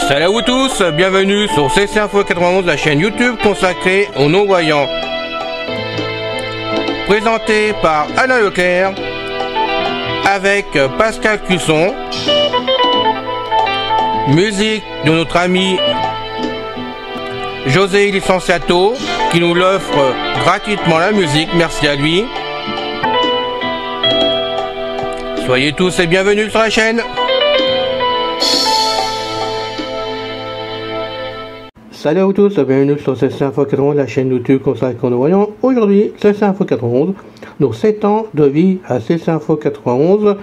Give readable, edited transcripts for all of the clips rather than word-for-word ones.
Salut à vous tous, bienvenue sur CC Info 91, la chaîne YouTube consacrée aux non-voyants. Présenté par Alain Leclerc, avec Pascal Cusson, musique de notre ami José Licenciato, qui nous l'offre gratuitement la musique, merci à lui. Soyez tous et bienvenus sur la chaîne. Salut à vous tous, bienvenue sur CC Info 91, la chaîne YouTube consacrée aux non-voyants. Aujourd'hui, CC Info 91, nos 7 ans de vie à CC Info 91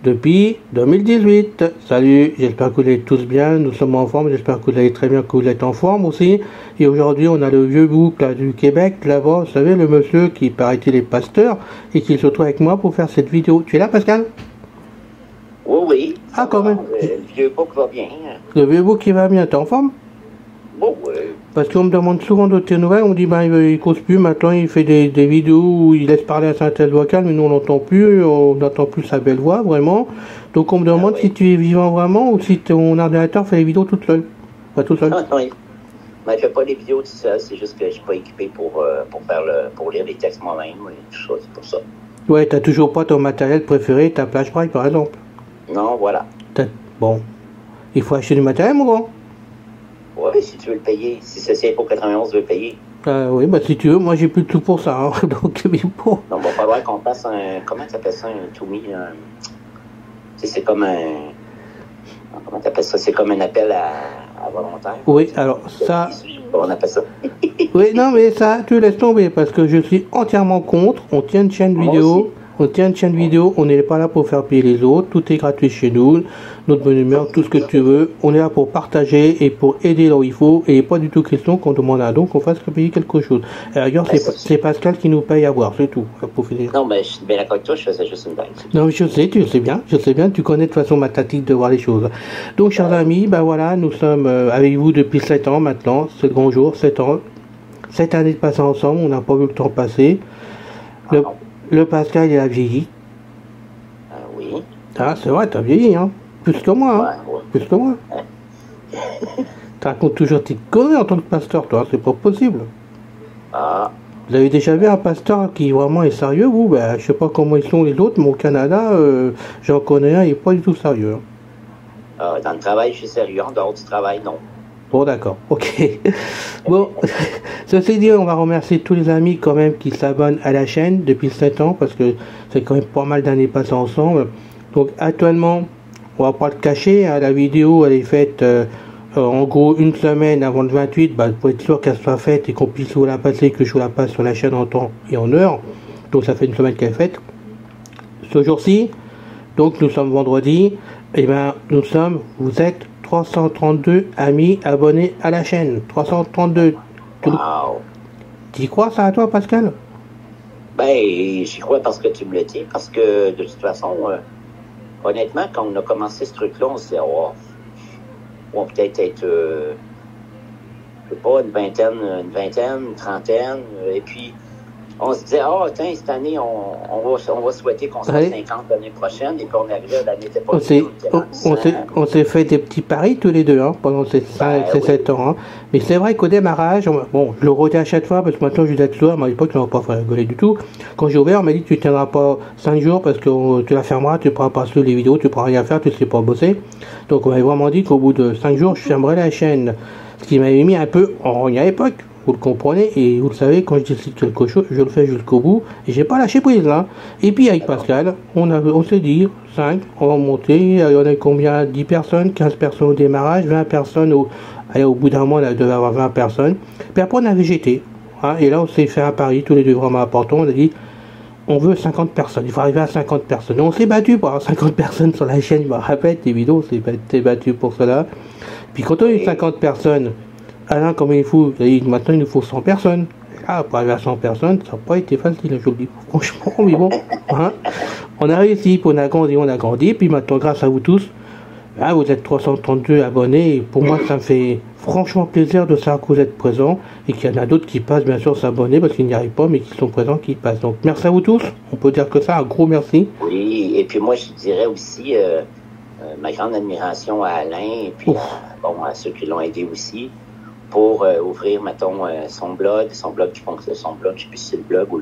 depuis 2018. Salut, j'espère que vous allez tous bien, nous sommes en forme, j'espère que vous allez très bien, que vous êtes en forme aussi. Et aujourd'hui, on a le vieux bouc là, du Québec, là-bas, vous savez, le monsieur qui paraît-il est pasteur et qui se retrouve avec moi pour faire cette vidéo. Tu es là, Pascal? Oui, oui. Ah, quand même. Le vieux bouc va bien. Le vieux bouc qui va bien, t'es en forme? Bon, Parce qu'on me demande souvent de tes nouvelles, on me dit il cause plus, maintenant il fait des vidéos où il laisse parler à synthèse vocale, mais nous on n'entend plus, on n'entend plus sa belle voix vraiment. Donc on me demande si tu es vivant vraiment ou si ton ordinateur fait les vidéos toute seule. Pas tout seul. Oui. Mais je fais pas les vidéos tout seul, c'est juste que je suis pas équipé pour lire les textes moi-même et tout ça, c'est pour ça. Ouais, t'as toujours pas ton matériel préféré, ta plage braille par exemple. Non, voilà. Bon. Il faut acheter du matériel mon grand. Oui, si tu veux le payer. Si c'est pour 91, tu veux le payer. Oui, bah si tu veux, moi j'ai plus de tout pour ça. Hein. Donc, mais bon. Donc, il va falloir qu'on fasse un. Comment tu appelles ça, un to me? C'est comme un. Comment tu appelles ça? C'est comme un appel à volontaire. Oui, alors ça. Comment on appelle ça? Oui, non, mais ça, tu laisses tomber parce que je suis entièrement contre. On tient une chaîne vidéo. On tient une chaîne vidéo, on n'est pas là pour faire payer les autres, tout est gratuit chez nous, notre bonne humeur, tout ce que tu veux, on est là pour partager et pour aider là où il faut, et pas du tout question qu'on demande à donc qu'on fasse payer quelque chose. D'ailleurs, c'est Pascal qui nous paye à boire, c'est tout. Non, mais je suis bien d'accord avec toi, je faisais juste une blague. Non, je sais, tu sais bien, tu connais de toute façon ma tactique de voir les choses. Donc, chers amis, ben voilà, nous sommes avec vous depuis 7 ans maintenant, c'est le grand jour, 7 ans, 7 années de passer ensemble, on n'a pas vu le temps passer. Le Pascal, il a vieilli. Oui. Ah, c'est vrai, t'as vieilli, hein. Plus que moi, hein. Ouais. Plus que moi. Tu racontes toujours tes conneries en tant que pasteur, toi, c'est pas possible. Ah. Vous avez déjà vu un pasteur qui vraiment est sérieux, vous? Ben, je sais pas comment ils sont les autres, mais au Canada, j'en connais un, il est pas du tout sérieux. Dans le travail, je suis sérieux. En dehors du travail, non. Bon, d'accord, ok. Bon, ceci dit, on va remercier tous les amis quand même qui s'abonnent à la chaîne depuis 7 ans, parce que c'est quand même pas mal d'années passées ensemble. Donc actuellement, on va pas le cacher, hein, la vidéo elle est faite en gros une semaine avant le 28, pour être sûr qu'elle soit faite et qu'on puisse vous la passer, que je vous la passe sur la chaîne en temps et en heure. Donc ça fait une semaine qu'elle est faite. Ce jour-ci, donc nous sommes vendredi, et vous êtes 332 amis abonnés à la chaîne. 332. Wow. Tu y crois ça à toi, Pascal? Ben, j'y crois parce que tu me le dis. Parce que, de toute façon, honnêtement, quand on a commencé ce truc-là, on s'est dit, on peut peut-être être, je sais pas, une vingtaine, une trentaine. Et puis, on se disait, tiens, cette année, on va souhaiter qu'on soit 50 l'année prochaine, et puis on arrivait à l'année passée. On s'est fait des petits paris tous les deux, hein, pendant ces 7 ans. Hein. Mais c'est vrai qu'au démarrage, bon, je le redis à chaque fois, parce que maintenant je suis là, à l'époque, je ne m'a pas fait rigoler du tout. Quand j'ai ouvert, on m'a dit, tu ne tiendras pas 5 jours, parce que tu la fermeras, tu ne pourras pas suivre les vidéos, tu ne pourras rien faire, tu ne sais pas bosser. Donc on m'avait vraiment dit qu'au bout de 5 jours, je fermerai la chaîne. Ce qui m'avait mis un peu en rogne à l'époque. Vous le comprenez, et vous le savez, quand je décide quelque chose, je le fais jusqu'au bout, et j'ai pas lâché prise là. Et puis avec Pascal, on s'est dit, 5, on va monter, il y en a combien? 10 personnes, 15 personnes au démarrage, 20 personnes au bout d'un mois, il devait avoir 20 personnes. Puis après on a végété, hein, et là on s'est fait un pari, tous les deux vraiment importants, on a dit, on veut 50 personnes, il faut arriver à 50 personnes. Et on s'est battu pour avoir 50 personnes sur la chaîne, je me rappelle, tes vidéos, on s'est battu pour cela. Puis quand on a eu 50 personnes, Alain, comme il faut, maintenant il nous faut 100 personnes. Ah, pour arriver à 100 personnes, ça n'a pas été facile, je le dis franchement, mais bon. Hein, on a réussi, puis on a grandi, puis maintenant, grâce à vous tous, Ah, vous êtes 332 abonnés, et pour moi ça me fait franchement plaisir de savoir que vous êtes présents et qu'il y en a d'autres qui passent bien sûr s'abonner parce qu'ils n'y arrivent pas mais qui sont présents, qui passent. Donc merci à vous tous, on peut dire que ça, un gros merci. Oui, et puis moi je dirais aussi ma grande admiration à Alain et puis à ceux qui l'ont aidé aussi pour ouvrir, mettons, son blog, je pense que c'est son blog, je sais plus si c'est le blog ou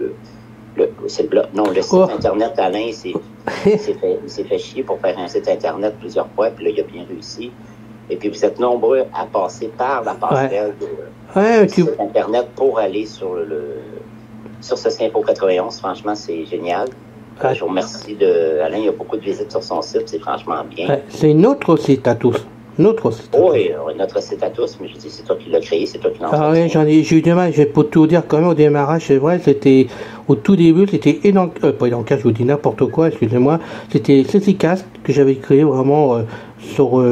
c'est le blog. Non, le site internet d'Alain, il s'est fait chier pour faire un site internet plusieurs fois, puis là, il a bien réussi. Et puis, vous êtes nombreux à passer par la passerelle du site internet pour aller sur ce Simpo 91. Franchement, c'est génial. Je vous remercie Alain, il y a beaucoup de visites sur son site, c'est franchement bien. C'est notre site à tous. Notre site. Oui, notre site à tous, mais je dis, c'est toi qui l'as créé, c'est toi qui l'as fait. Ah oui, j'ai eu du mal, pour tout dire quand même au démarrage, c'est vrai, c'était, au tout début, c'était pas Edancast, je vous dis n'importe quoi, excusez-moi, c'était Cécicast que j'avais créé vraiment sur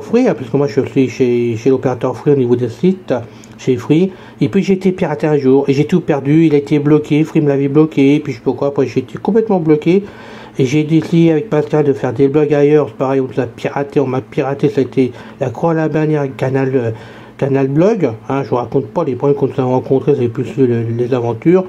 Free, parce que moi je suis chez l'opérateur Free au niveau des sites, chez Free, et puis j'ai été piraté un jour, et j'ai tout perdu, il a été bloqué, Free me l'avait bloqué, puis je sais pas quoi, après j'ai été complètement bloqué. Et j'ai décidé avec Pascal de faire des blogs ailleurs. C'est pareil, on m'a piraté, ça a été la croix à la bannière canal blog. Hein, je vous raconte pas les problèmes qu'on s'est rencontrés, c'est plus les aventures.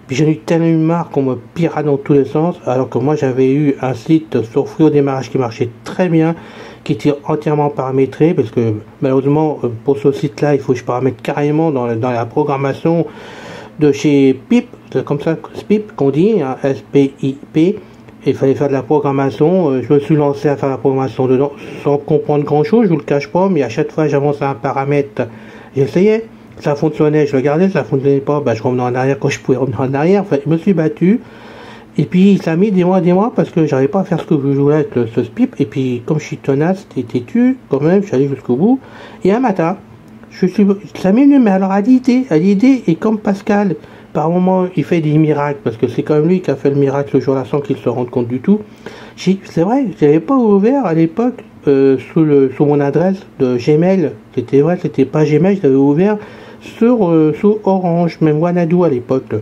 Puis j'en ai eu tellement marre qu'on me pirate dans tous les sens, alors que moi j'avais eu un site sur Free au démarrage qui marchait très bien, qui était entièrement paramétré, parce que malheureusement pour ce site-là, il faut que je paramètre carrément dans la programmation de chez PIP, c'est comme ça, SPIP qu'on dit, hein, SPIP. Il fallait faire de la programmation, je me suis lancé à faire la programmation dedans sans comprendre grand chose, je vous le cache pas, mais à chaque fois j'avançais un paramètre, j'essayais, ça fonctionnait, je le regardais, ça fonctionnait pas, je revenais en arrière quand je pouvais revenir en arrière, enfin, je me suis battu, et puis ça a mis des mois parce que j'arrivais pas à faire ce que je voulais avec ce SPIP, et puis comme je suis tenace et têtu, quand même, je suis allé jusqu'au bout, et un matin, ça m'est venu, mais alors à l'idée, et comme Pascal, par moment, il fait des miracles, parce que c'est quand même lui qui a fait le miracle ce jour-là sans qu'il se rende compte du tout. C'est vrai, je n'avais pas ouvert à l'époque sous mon adresse de Gmail. C'était vrai, c'était pas Gmail, je l'avais ouvert sous Orange, même Wanadoo à l'époque,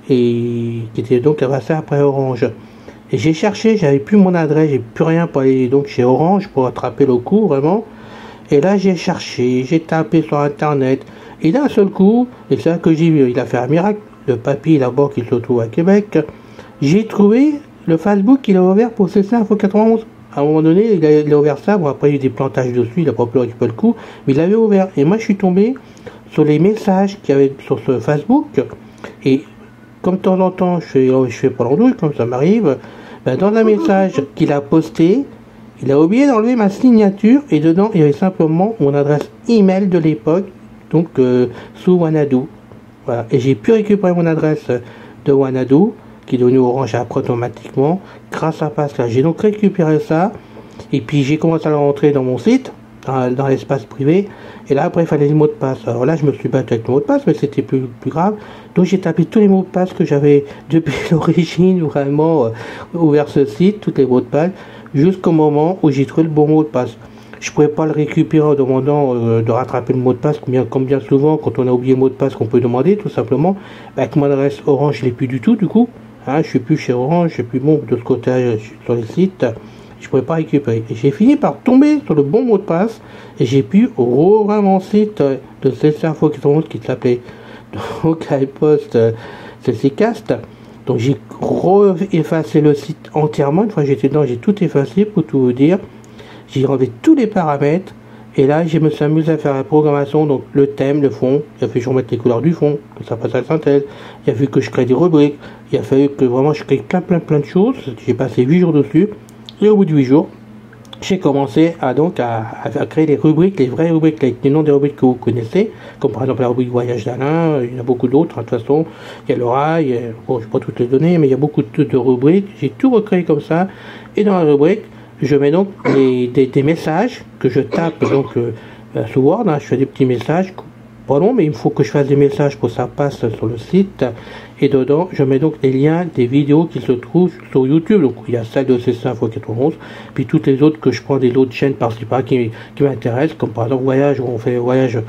et qui était donc passé après Orange. Et j'ai cherché, j'avais plus mon adresse, j'ai plus rien pour aller donc chez Orange pour attraper le coup vraiment. Et là j'ai cherché, j'ai tapé sur internet, et d'un seul coup, et c'est là que j'ai vu, il a fait un miracle. Le papy là-bas qui se trouve à Québec, j'ai trouvé le Facebook qu'il a ouvert pour CC Info 91. À un moment donné, il a ouvert ça, bon après il y a eu des plantages dessus, il a pas pu récupérer le coup, mais il l'avait ouvert. Et moi je suis tombé sur les messages qu'il y avait sur ce Facebook, et comme de temps en temps je fais pas l'andouille, comme ça m'arrive, dans un message qu'il a posté, il a oublié d'enlever ma signature, et dedans il y avait simplement mon adresse email de l'époque, donc sous Wanadoo. Voilà. Et j'ai pu récupérer mon adresse de Wanadoo, qui est devenue Orange après automatiquement, grâce à Pascal. J'ai donc récupéré ça, et puis j'ai commencé à le rentrer dans mon site, dans l'espace privé, et là après il fallait le mot de passe. Alors là je me suis battu avec le mot de passe, mais c'était plus grave, donc j'ai tapé tous les mots de passe que j'avais depuis l'origine, vraiment ouvert ce site, tous les mots de passe, jusqu'au moment où j'ai trouvé le bon mot de passe. Je ne pouvais pas le récupérer en demandant de rattraper le mot de passe, comme bien souvent, quand on a oublié le mot de passe, qu'on peut demander, tout simplement. Avec mon adresse Orange, je ne l'ai plus du tout, du coup. Hein, je ne suis plus chez Orange, je suis plus bon de ce côté sur les sites. Je ne pouvais pas récupérer. Et j'ai fini par tomber sur le bon mot de passe, et j'ai pu rouvrir mon site de CC Info qui s'appelait donc à poste Cécicast. Donc j'ai effacé le site entièrement. Une fois que j'étais dedans, j'ai tout effacé pour tout vous dire. J'ai enlevé tous les paramètres, et là je me suis amusé à faire la programmation, donc le thème, le fond, il a fallu que je remette les couleurs du fond, que ça passe à la synthèse, il a fallu que je crée des rubriques, il a fallu que vraiment je crée plein de choses, j'ai passé 8 jours dessus, et au bout de 8 jours, j'ai commencé à créer des rubriques, les vraies rubriques, avec les noms des rubriques que vous connaissez, comme par exemple la rubrique Voyage d'Alain, il y en a beaucoup d'autres, de toute façon, il y a le rail, bon je ne vais pas toutes les donner, mais il y a beaucoup de rubriques, j'ai tout recréé comme ça, et dans la rubrique, je mets donc des messages que je tape donc sous Word, hein, je fais des petits messages, pas long, mais il faut que je fasse des messages pour que ça passe sur le site, et dedans je mets donc les liens des vidéos qui se trouvent sur YouTube, donc il y a celle de CC Info 91, puis toutes les autres que je prends des autres chaînes par-ci par-là qui m'intéressent, comme par exemple Voyage, où on fait voyage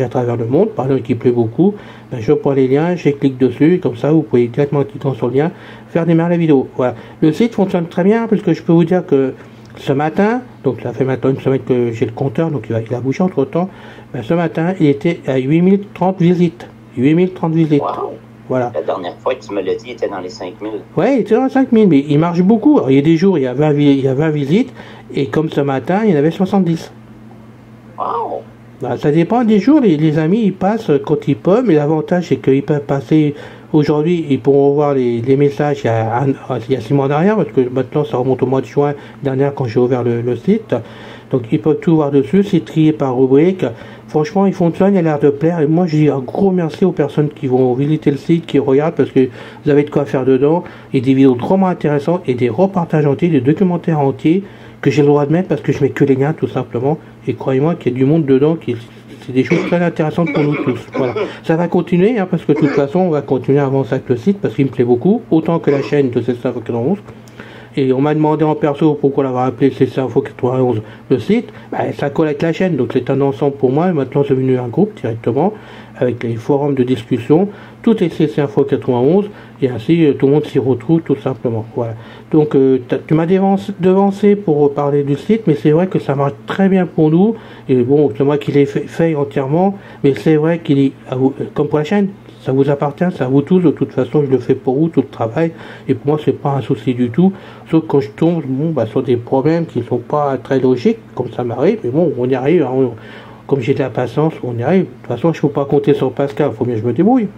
à travers le monde, par exemple qui plaît beaucoup, je prends les liens, je clique dessus, et comme ça vous pouvez directement en cliquant sur le lien faire démarrer la vidéo. Voilà. Le site fonctionne très bien, parce que je peux vous dire que Ce matin, donc ça fait maintenant une semaine que j'ai le compteur, donc il a bougé entre temps. Ben, ce matin, il était à 8030 visites. 8030 visites. Wow. Voilà. La dernière fois que tu me l'as dit, il était dans les 5000. Ouais, il était dans les 5000, mais il marche beaucoup. Alors, il y a des jours, il y a 20 visites, et comme ce matin, il y en avait 70. Wow. Ben, ça dépend des jours, les amis, ils passent quand ils peuvent, mais l'avantage, c'est qu'ils peuvent passer. Aujourd'hui, ils pourront voir les messages il y a 6 mois derrière, parce que maintenant, ça remonte au mois de juin dernier quand j'ai ouvert le site. Donc, ils peuvent tout voir dessus, c'est trié par rubrique. Franchement, il fonctionne, il a l'air de plaire. Et moi, je dis un gros merci aux personnes qui vont visiter le site, qui regardent, parce que vous avez de quoi faire dedans. Et des vidéos vraiment intéressantes, et des reportages entiers, des documentaires entiers, que j'ai le droit de mettre parce que je mets que les liens, tout simplement. Et croyez-moi qu'il y a du monde dedans c'est des choses très intéressantes pour nous tous. Voilà. Ça va continuer, hein, parce que de toute façon, on va continuer à avancer avec le site, parce qu'il me plaît beaucoup, autant que la chaîne de CC Info 91. Et on m'a demandé en perso pourquoi l'avoir appelé CC Info 91 le site. Ben, ça colle avec la chaîne, donc c'est un ensemble pour moi. Et maintenant, c'est devenu un groupe directement, avec les forums de discussion. Tout est CC Info 91, et ainsi tout le monde s'y retrouve tout simplement. Voilà. Donc tu m'as devancé pour parler du site, mais c'est vrai que ça marche très bien pour nous. Et bon, c'est moi qui l'ai fait entièrement, mais c'est vrai qu'il est, comme pour la chaîne, ça vous appartient, c'est à vous tous. De toute façon, je le fais pour vous, tout le travail. Et pour moi, c'est pas un souci du tout. Sauf quand je tombe sur des problèmes qui sont pas très logiques, comme ça m'arrive. Mais bon, on y arrive. Hein, comme j'ai de la patience, on y arrive. De toute façon, je ne peux pas compter sur Pascal. Il faut bien que je me débrouille.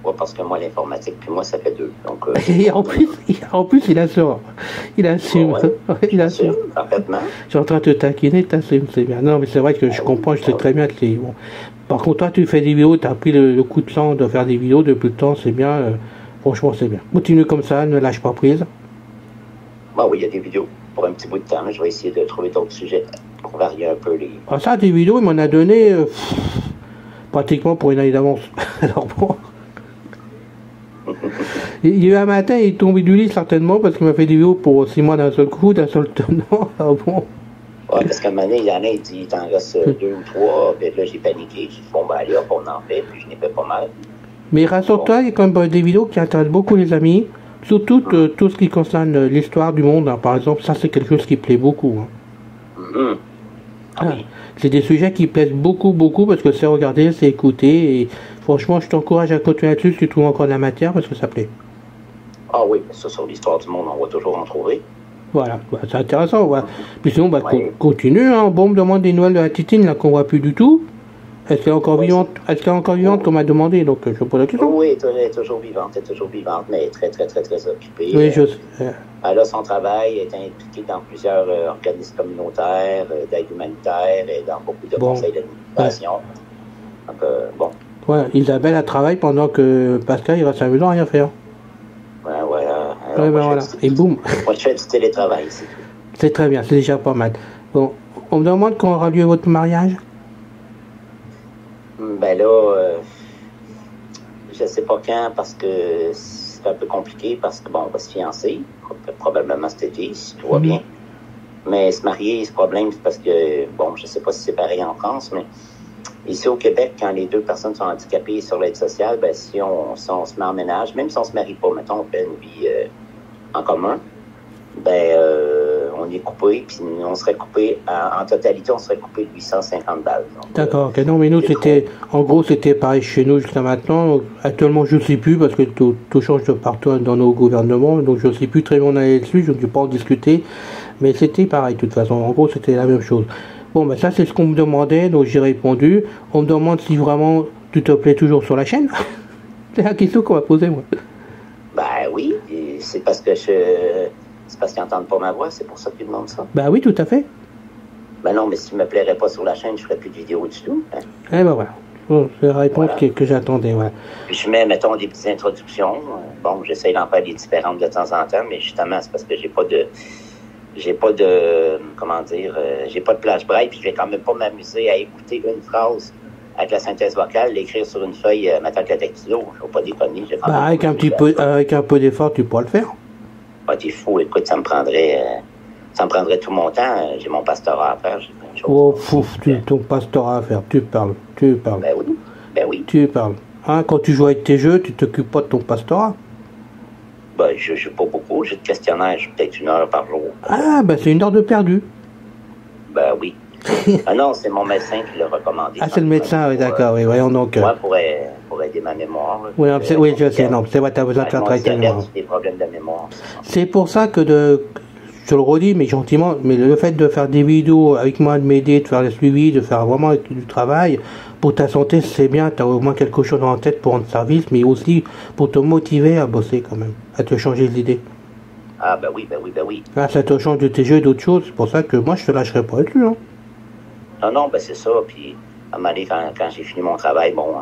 Ouais, parce que moi, l'informatique, puis moi, ça fait 2. Donc, et en plus, il assure. Il assume. Ouais, il assume. Parfaitement. Je suis en train de te taquiner, t'assumes, c'est bien. Non, mais c'est vrai que je comprends, je sais très bien que c'est bon. Par contre, toi, tu fais des vidéos, tu as pris le coup de sang de faire des vidéos depuis le temps, c'est bien. Franchement, c'est bien. Continue comme ça, ne lâche pas prise. Bah oui, il y a des vidéos pour un petit bout de temps. Je vais essayer de trouver d'autres sujets pour varier un peu les. Ah, ça, des vidéos, il m'en a donné pratiquement pour une année d'avance. Alors bon. Il y a eu un matin, il est tombé du lit certainement parce qu'il m'a fait des vidéos pour 6 mois d'un seul coup, d'un seul tenant. Alors bon. Ouais, parce qu'à un moment donné, il y en a, il dit, il t'en reste 2 ou 3. Puis là, j'ai paniqué. J'ai dit, bon, ben allez, hop, on en fait. Puis je n'ai fait pas mal. Mais rassure-toi, il y a quand même des vidéos qui intéressent beaucoup les amis. Surtout tout ce qui concerne l'histoire du monde. Hein. Par exemple, ça, c'est quelque chose qui plaît beaucoup. Hein. Oui. C'est des sujets qui plaisent beaucoup, beaucoup, parce que c'est regarder, c'est écouter. Et franchement, je t'encourage à continuer là-dessus si tu trouves encore de la matière, parce que ça plaît. Ah oui, ça, sur l'histoire du monde, on va toujours en trouver. Voilà, bah, c'est intéressant. Voilà. Puis sinon, bah, continue. Hein. Bon, on me demande des nouvelles de la Titine, là, qu'on voit plus du tout. Est-ce qu'elle est encore vivante? Est-ce qu'elle est encore vivante, qu'on m'a demandé? Donc, je pose la question. Oui, elle est toujours vivante, mais très, très, très, très occupée. Oui, je sais. Elle a son travail, elle est impliquée dans plusieurs organismes communautaires, d'aide humanitaire et dans beaucoup de conseils d'administration. Ouais. Donc, bon. Ouais, Isabelle, elle travaille pendant que Pascal, il reste à la maison à rien faire. Ouais, voilà. Ouais, ben voilà. Et boum. Moi, je fais du télétravail, c'est tout. C'est très bien, c'est déjà pas mal. Bon, on me demande quand aura lieu votre mariage? Ben là, je sais pas quand, parce que c'est un peu compliqué, parce que bon, on va se fiancer, probablement cet été, si tout va bien. Mais se marier, ce problème, c'est parce que, bon, je sais pas si c'est pareil en France, mais ici au Québec, quand les 2 personnes sont handicapées sur l'aide sociale, ben si on se met en ménage, même si on se marie pas, mettons, on fait une vie en commun, ben on est coupé, puis on serait coupé, en totalité, on serait coupé de 850 balles. D'accord, ok. Non, mais nous, c'était, en gros, c'était pareil chez nous jusqu'à maintenant. Actuellement, je ne sais plus, parce que tout change de partout dans nos gouvernements, donc je ne sais plus très bien où on allait dessus, je ne vais pas en discuter, mais c'était pareil, de toute façon. En gros, c'était la même chose. Bon, ben ça, c'est ce qu'on me demandait, donc j'ai répondu. On me demande si vraiment tu te plais toujours sur la chaîne. C'est la question qu'on m'a posée, moi. Ben oui, c'est parce que c'est parce qu'ils n'entendent pas ma voix, c'est pour ça qu'ils demandent ça. Ben oui, tout à fait. Ben non, mais s'il ne me plairait pas sur la chaîne, je ne ferais plus de vidéos du tout. Hein. Eh ben voilà. Bon, c'est la réponse que j'attendais, ouais. Puis je mets, mettons, des petites introductions. Bon, j'essaye d'en faire des différentes de temps en temps, mais justement, c'est parce que j'ai pas de plage braille, puis je vais quand même pas m'amuser à écouter une phrase avec la synthèse vocale, l'écrire sur une feuille, mettre avec la dactylo. Je ne vais pas déconner. Avec un peu d'effort, tu pourras le faire. Ah, t'es fou, écoute, ça me prendrait tout mon temps. J'ai mon pastorat à faire. Oh, fouf, ton pastorat à faire. Tu parles. Ben oui. Tu parles. Hein, quand tu joues avec tes jeux, tu t'occupes pas de ton pastorat. Ben, je joue pas beaucoup. J'ai de questionnaire, j'ai peut-être 1 heure par jour. Ah, ben c'est 1 heure de perdu. Ben oui. Ah non, c'est mon médecin qui l'a recommandé. Ah, c'est le médecin, oui, d'accord, oui, voyons donc. Ouais, pour aider ma mémoire. Oui, oui, je sais, non, c'est vrai, tu as besoin de faire traiter la mémoire. Des problèmes de mémoire. C'est pour ça que je le redis, mais gentiment, mais le fait de faire des vidéos avec moi, de m'aider, de faire le suivi, de faire vraiment du travail, pour ta santé, c'est bien, tu as au moins quelque chose en tête pour rendre service, mais aussi pour te motiver à bosser quand même, à te changer d'idée. Ah, ben oui, ben oui, ben oui. Ah, ça te change de tes jeux et d'autres choses, c'est pour ça que moi, je te lâcherai pas là-dessus, hein. Non, ben c'est ça, puis à un moment donné, quand j'ai fini mon travail, bon,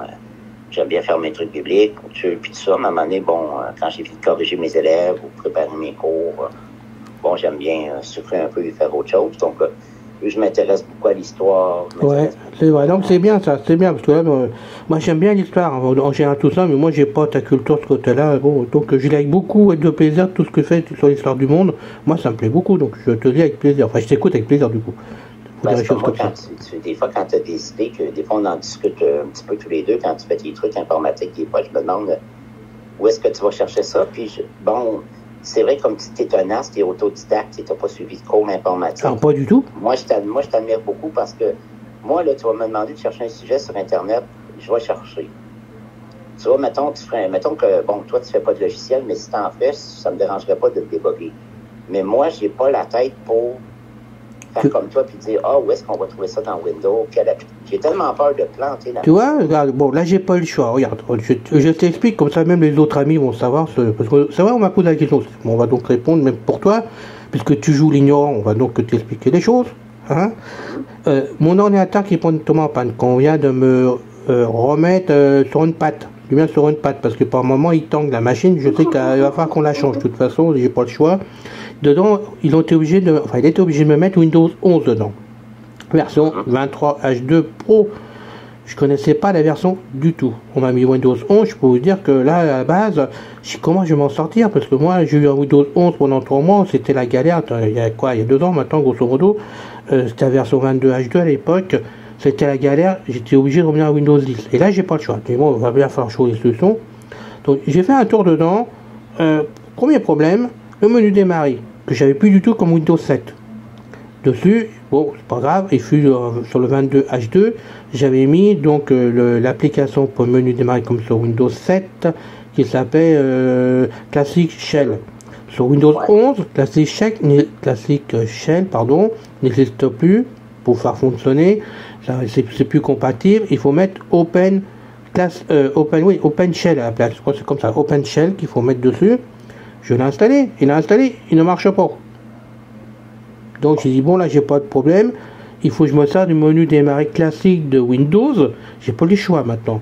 j'aime bien faire mes trucs bibliques, puis tout ça, mais à un moment donné, bon, quand j'ai fini de corriger mes élèves ou préparer mes cours, bon, j'aime bien souffler un peu et faire autre chose, donc je m'intéresse beaucoup à l'histoire. Ouais, c'est vrai, donc c'est bien ça, c'est bien, parce que là, moi j'aime bien l'histoire, en général tout ça, mais moi j'ai pas ta culture de ce côté-là, bon, donc je lis avec beaucoup de plaisir tout ce que fait sur l'histoire du monde, moi ça me plaît beaucoup, donc je te lis avec plaisir, enfin je t'écoute avec plaisir du coup. Ben, c'est comme moi, des fois, quand tu as des idées, que des fois on en discute un petit peu tous les deux, quand tu fais tes trucs informatiques, des fois je me demande où est-ce que tu vas chercher ça, puis bon, c'est vrai, comme tu es un as, tu es autodidacte, tu n'as pas suivi de cours informatique. Ah, pas du tout. Moi, je t'admire beaucoup parce que moi, là, tu vas me demander de chercher un sujet sur Internet, je vais chercher. Tu vois, mettons que, bon, toi, tu fais pas de logiciel, mais si tu en fais, ça me dérangerait pas de le débugger. Mais moi, j'ai pas la tête pour faire comme toi puis dire, où est-ce qu'on va trouver ça dans Windows? J'ai tellement peur de planter là. Tu vois, regarde, bon, là, j'ai pas eu le choix. Regarde, je t'explique, comme ça, même les autres amis vont savoir. Parce que c'est vrai, on m'a posé la question. Bon, on va donc répondre, même pour toi, puisque tu joues l'ignorant, on va donc t'expliquer les choses. Hein. Mon ordinateur qui est totalement en panne, qu'on vient de me remettre sur une patte. Du bien sur une patte, parce que par moment, il tangue la machine. Je sais qu'il va falloir qu'on la change. De toute façon, j'ai pas le choix. Dedans, il était obligé de me mettre Windows 11 dedans. Version 23 H2 Pro. Je connaissais pas la version du tout. On m'a mis Windows 11. Je peux vous dire que là, à la base, comment je vais m'en sortir? Parce que moi, j'ai eu un Windows 11 pendant 3 mois. C'était la galère. Il y a 2 ans maintenant, grosso modo. C'était la version 22 H2 à l'époque. C'était la galère. J'étais obligé de revenir à Windows 10. Et là, j'ai pas le choix. Mais bon, il va bien falloir changer les solutions. Donc, j'ai fait un tour dedans. Premier problème, le menu démarrer, que j'avais plus du tout comme Windows 7. Dessus, bon, c'est pas grave, il fut sur le 22 H2, j'avais mis donc l'application pour le menu démarrer comme sur Windows 7 qui s'appelle Classic Shell. Sur Windows 11, Classic Shell n'existe plus pour faire fonctionner, c'est plus compatible, il faut mettre Open Shell à la place, je crois que c'est comme ça, Open Shell qu'il faut mettre dessus. Je l'ai installé, il ne marche pas. Donc j'ai dit bon là j'ai pas de problème, il faut que je me sers du menu démarrer classique de Windows, j'ai pas le choix maintenant.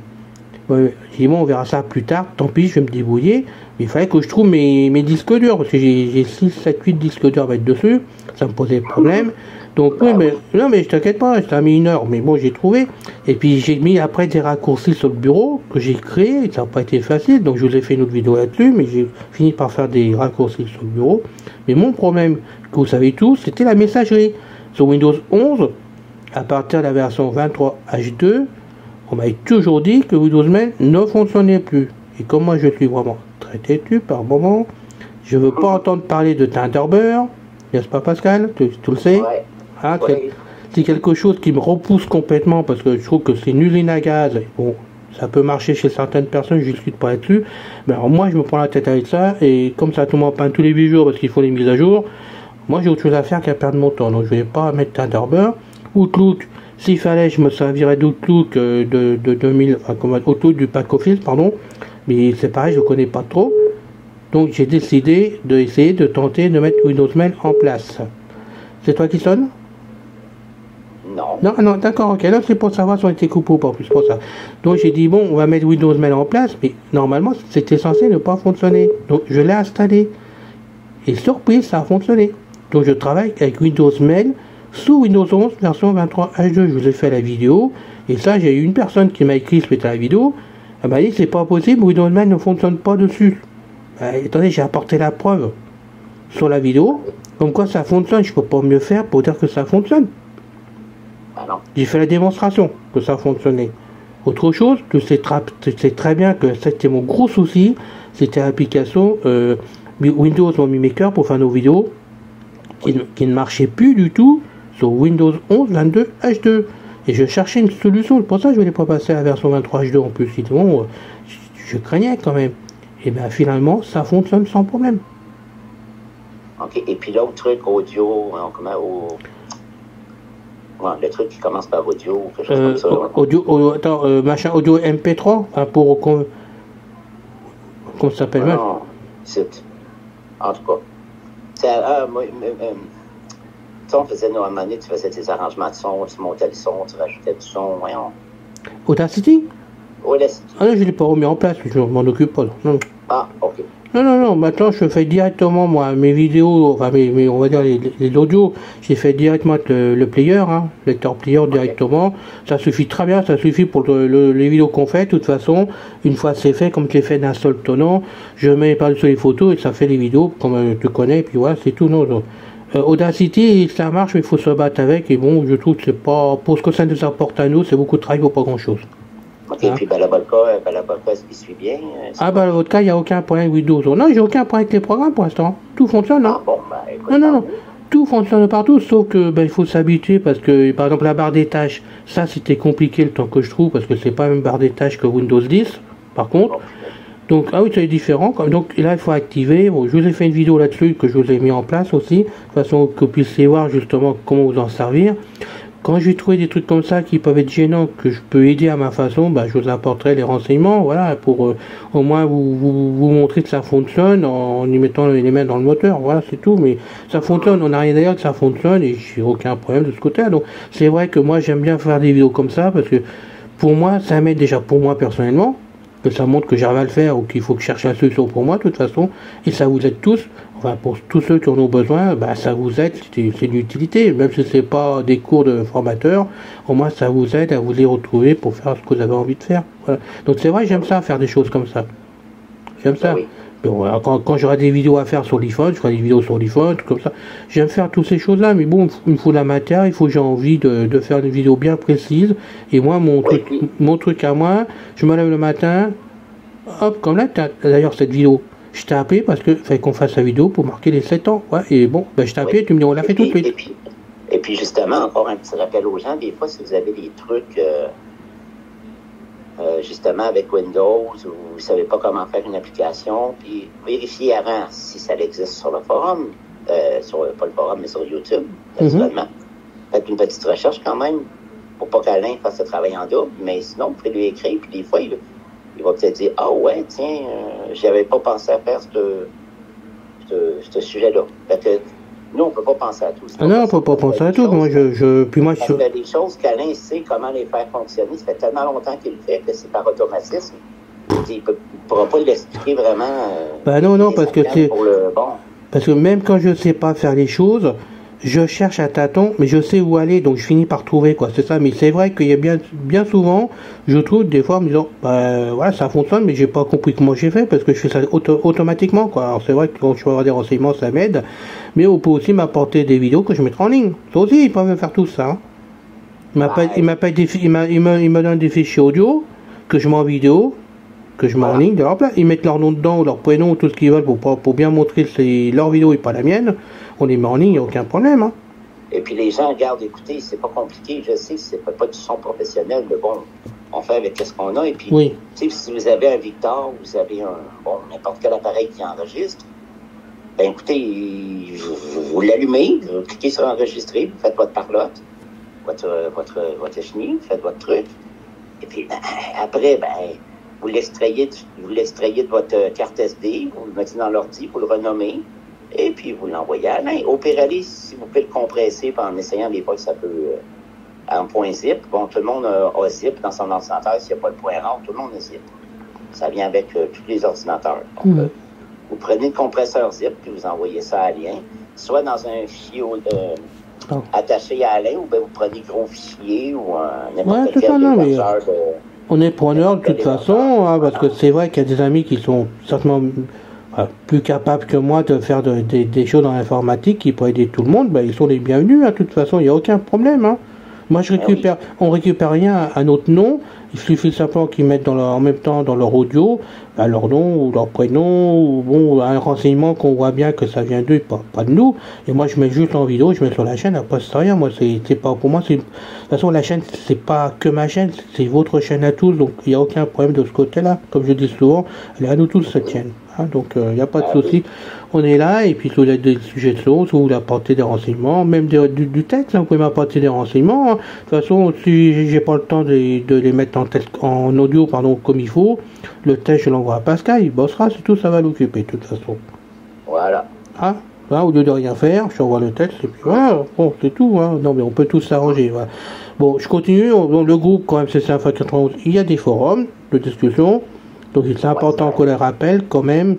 J'ai dit bon on verra ça plus tard, tant pis je vais me débrouiller, mais il fallait que je trouve mes disques durs, parce que j'ai 6, 7, 8 disques durs à mettre dessus, ça me posait problème. Donc oui, mais non mais je t'inquiète pas, ça a mis 1 heure, mais bon j'ai trouvé. Et puis j'ai mis après des raccourcis sur le bureau que j'ai créé, ça n'a pas été facile, donc je vous ai fait une autre vidéo là-dessus, mais j'ai fini par faire des raccourcis sur le bureau. Mais mon problème, que vous savez tous, c'était la messagerie. Sur Windows 11, à partir de la version 23 H2, on m'a toujours dit que Windows Mail ne fonctionnait plus. Et comme moi je suis vraiment très têtu par moment, je veux pas entendre parler de Thunderbird, n'est-ce pas Pascal? Tu le sais? Ouais. Hein, c'est quelque chose qui me repousse complètement parce que je trouve que c'est une usine à gaz. Bon, ça peut marcher chez certaines personnes, je discute pas là-dessus. Mais alors moi, je me prends la tête avec ça et comme ça tombe en panne tous les 8 jours parce qu'il faut les mises à jour, moi j'ai autre chose à faire qu'à perdre mon temps. Donc je vais pas mettre Thunderbird. Outlook, s'il fallait, je me servirais d'Outlook de 2000, enfin, Outlook du pack Office, pardon. Mais c'est pareil, je connais pas trop. Donc j'ai décidé d'essayer de tenter de mettre Windows Mail en place. C'est toi qui sonne? Non, d'accord, ok. Là, c'est pour savoir si on était coupé ou pas, plus pour ça. Donc, j'ai dit, bon, on va mettre Windows Mail en place, mais normalement, c'était censé ne pas fonctionner. Donc, je l'ai installé. Et surprise, ça a fonctionné. Donc, je travaille avec Windows Mail sous Windows 11, version 23 H2. Je vous ai fait la vidéo. Et ça, j'ai eu une personne qui m'a écrit suite à la vidéo. Elle m'a dit, c'est pas possible, Windows Mail ne fonctionne pas dessus. Attendez, j'ai apporté la preuve sur la vidéo. Comme quoi, ça fonctionne. Je peux pas mieux faire pour dire que ça fonctionne. J'ai fait la démonstration que ça fonctionnait. Autre chose, tu sais très bien que c'était mon gros souci, c'était l'application Windows Movie Maker pour faire nos vidéos qui ne marchait plus du tout sur Windows 11 22 H2. Et je cherchais une solution, pour ça je ne voulais pas passer à la version 23 H2 en plus, sinon je craignais quand même. Et bien finalement, ça fonctionne sans problème. OK, et puis l'autre truc, audio, le truc qui commence par audio, quelque chose comme ça. Machin audio MP3, hein, pour comment ça s'appelle? Non, c'est... En tout cas, on faisait normalement, tu faisais tes arrangements de son, tu montais le son, tu rajoutais du son, voyons. Audacity? Audacity. Ah non, je ne l'ai pas remis en place, je ne m'en occupe pas. Non. Ah, ok. Non, maintenant je fais directement, moi, mes vidéos, enfin, on va dire l'audio, j'ai fait directement avec le player, hein, lecteur player directement. Ça suffit très bien, ça suffit pour les vidéos qu'on fait. De toute façon, une fois c'est fait, comme tu es fait d'un seul tenant, je mets par-dessus les photos et ça fait les vidéos, comme tu connais, et puis voilà, c'est tout. Non. Audacity, ça marche, mais il faut se battre avec, et bon, je trouve que c'est pas, pour ce que ça nous apporte à nous, c'est beaucoup de travail pour pas grand-chose. Ok, hein? Puis Balabolka, est-ce qu'il suit bien? Balabolka, il n'y a aucun problème avec Windows. Non, j'ai aucun problème avec les programmes pour l'instant. Tout fonctionne, hein? Ah bon, ben écoute. Non. Tout fonctionne partout, sauf que il faut s'habituer parce que, par exemple, la barre des tâches, ça c'était compliqué le temps que je trouve, parce que c'est pas la même barre des tâches que Windows 10, par contre. Donc, ah oui, c'est différent. Donc là, il faut activer. Bon, je vous ai fait une vidéo là-dessus que je vous ai mis en place aussi, de façon que vous puissiez voir justement comment vous en servir. Quand j'ai trouvé des trucs comme ça qui peuvent être gênants, que je peux aider à ma façon, je vous apporterai les renseignements, voilà, pour au moins vous montrer que ça fonctionne en y mettant les mains dans le moteur, voilà, c'est tout. Mais ça fonctionne, on n'a rien à dire que ça fonctionne et j'ai aucun problème de ce côté-là. Donc c'est vrai que moi j'aime bien faire des vidéos comme ça parce que pour moi ça m'aide déjà pour moi personnellement, que ça montre que j'arrive à le faire ou qu'il faut que je cherche la solution pour moi de toute façon, et ça vous aide tous. Enfin, pour tous ceux qui en ont besoin, ça vous aide, c'est une utilité, même si c'est pas des cours de formateur, au moins ça vous aide à vous les retrouver pour faire ce que vous avez envie de faire. Voilà. Donc c'est vrai, j'aime ça, faire des choses comme ça. J'aime ça. Oui. Bon, quand j'aurai des vidéos à faire sur l'iPhone, je ferai des vidéos sur l'iPhone, tout comme ça. J'aime faire toutes ces choses-là, mais bon, il me faut la matière, il faut que j'ai envie de faire des vidéos bien précises. Et moi, mon truc à moi, je me lève le matin, hop, comme là, d'ailleurs cette vidéo. Je t'ai appelé parce que fallait qu'on fasse la vidéo pour marquer les 7 ans. Ouais, et bon, je t'ai appelé, tu me dis on l'a fait tout de suite. Et puis justement, encore un petit rappel aux gens, des fois si vous avez des trucs justement avec Windows ou vous ne savez pas comment faire une application, puis vérifiez avant si ça existe sur le forum, pas le forum, mais sur YouTube, naturellement. Faites une petite recherche quand même, pour pas qu'Alain fasse le travail en double, mais sinon, vous pouvez lui écrire, puis des fois, il va peut-être dire « Ah ouais, tiens, j'avais pas pensé à faire ce sujet-là. » Fait que nous, on peut pas penser à tout. Non, on peut pas penser à tout. Moi, puis moi, il y a des choses qu'Alain sait comment les faire fonctionner. Ça fait tellement longtemps qu'il le fait que c'est par automatisme. Il ne pourra pas l'expliquer vraiment. Non, parce que c'est... Parce que même quand je sais pas faire les choses, je cherche à tâtons, mais je sais où aller, donc je finis par trouver, quoi. C'est ça. Mais c'est vrai qu'il y a bien souvent, je trouve des fois en me disant, voilà, ça fonctionne, mais j'ai pas compris comment j'ai fait, parce que je fais ça automatiquement, quoi. Alors c'est vrai que quand je peux avoir des renseignements, ça m'aide, mais on peut aussi m'apporter des vidéos que je mettrai en ligne. Ça aussi, ils peuvent me faire tout ça. Hein. Il me donne des fichiers audio que je mets en vidéo, que je mets en ligne de leur place. Ils mettent leur nom dedans, leur prénom, tout ce qu'ils veulent pour bien montrer que c'est leur vidéo et pas la mienne. On les met en ligne, il n'y a aucun problème. Hein. Et puis les gens regardent, écoutez, c'est pas compliqué, je sais, c'est pas du son professionnel, mais bon, on fait avec ce qu'on a. Et puis, si vous avez un Victor, vous avez n'importe quel appareil qui enregistre, écoutez, vous l'allumez, vous cliquez sur enregistrer, vous faites votre parlotte, votre chenille, vous faites votre truc. Et puis, après, vous l'extrayez de votre carte SD, vous le mettez dans l'ordi, vous le renommez, et puis vous l'envoyez à Alain. Au pire, allez, si vous pouvez le compresser en essayant des fois que ça peut en point zip. Bon, tout le monde a zip dans son ordinateur, s'il n'y a pas le point rare, tout le monde a zip. Ça vient avec tous les ordinateurs. Donc, vous prenez le compresseur zip, puis vous envoyez ça à Alain, soit dans un fichier attaché à Alain, ou bien vous prenez gros fichier ou n'importe quel hébergeur de... On est preneur de toute façon, hein, parce que c'est vrai qu'il y a des amis qui sont certainement plus capables que moi de faire des choses dans l'informatique qui pourraient aider tout le monde. Ils sont les bienvenus, hein, de toute façon, il n'y a aucun problème. Hein. Moi, on récupère rien à notre nom. Il suffit simplement qu'ils mettent en même temps dans leur audio leur nom ou leur prénom ou bon un renseignement qu'on voit bien que ça vient d'eux, pas de nous. Et moi, je mets juste en vidéo, je mets sur la chaîne. Après, c'est rien. Moi, c'est pas pour moi. De toute façon, la chaîne, c'est pas que ma chaîne, c'est votre chaîne à tous. Donc, il n'y a aucun problème de ce côté-là. Comme je dis souvent, elle est à nous tous cette chaîne. Hein, donc, il n'y a pas de souci. On est là, et puis si vous avez des sujets de choses, vous apportez des renseignements, même du texte, hein, vous pouvez m'apporter des renseignements. Hein. De toute façon, si j'ai pas le temps de les mettre en audio, comme il faut, le texte, je l'envoie à Pascal, il bossera, c'est tout, ça va l'occuper, de toute façon. Voilà. Hein, au lieu de rien faire, je envoie le texte, et puis voilà, bon, c'est tout. Hein. Non, mais on peut tous s'arranger. Voilà. Bon, je continue. Le groupe, quand même, c'est Alpha 91, il y a des forums de discussion, donc c'est important qu'on les rappelle quand même.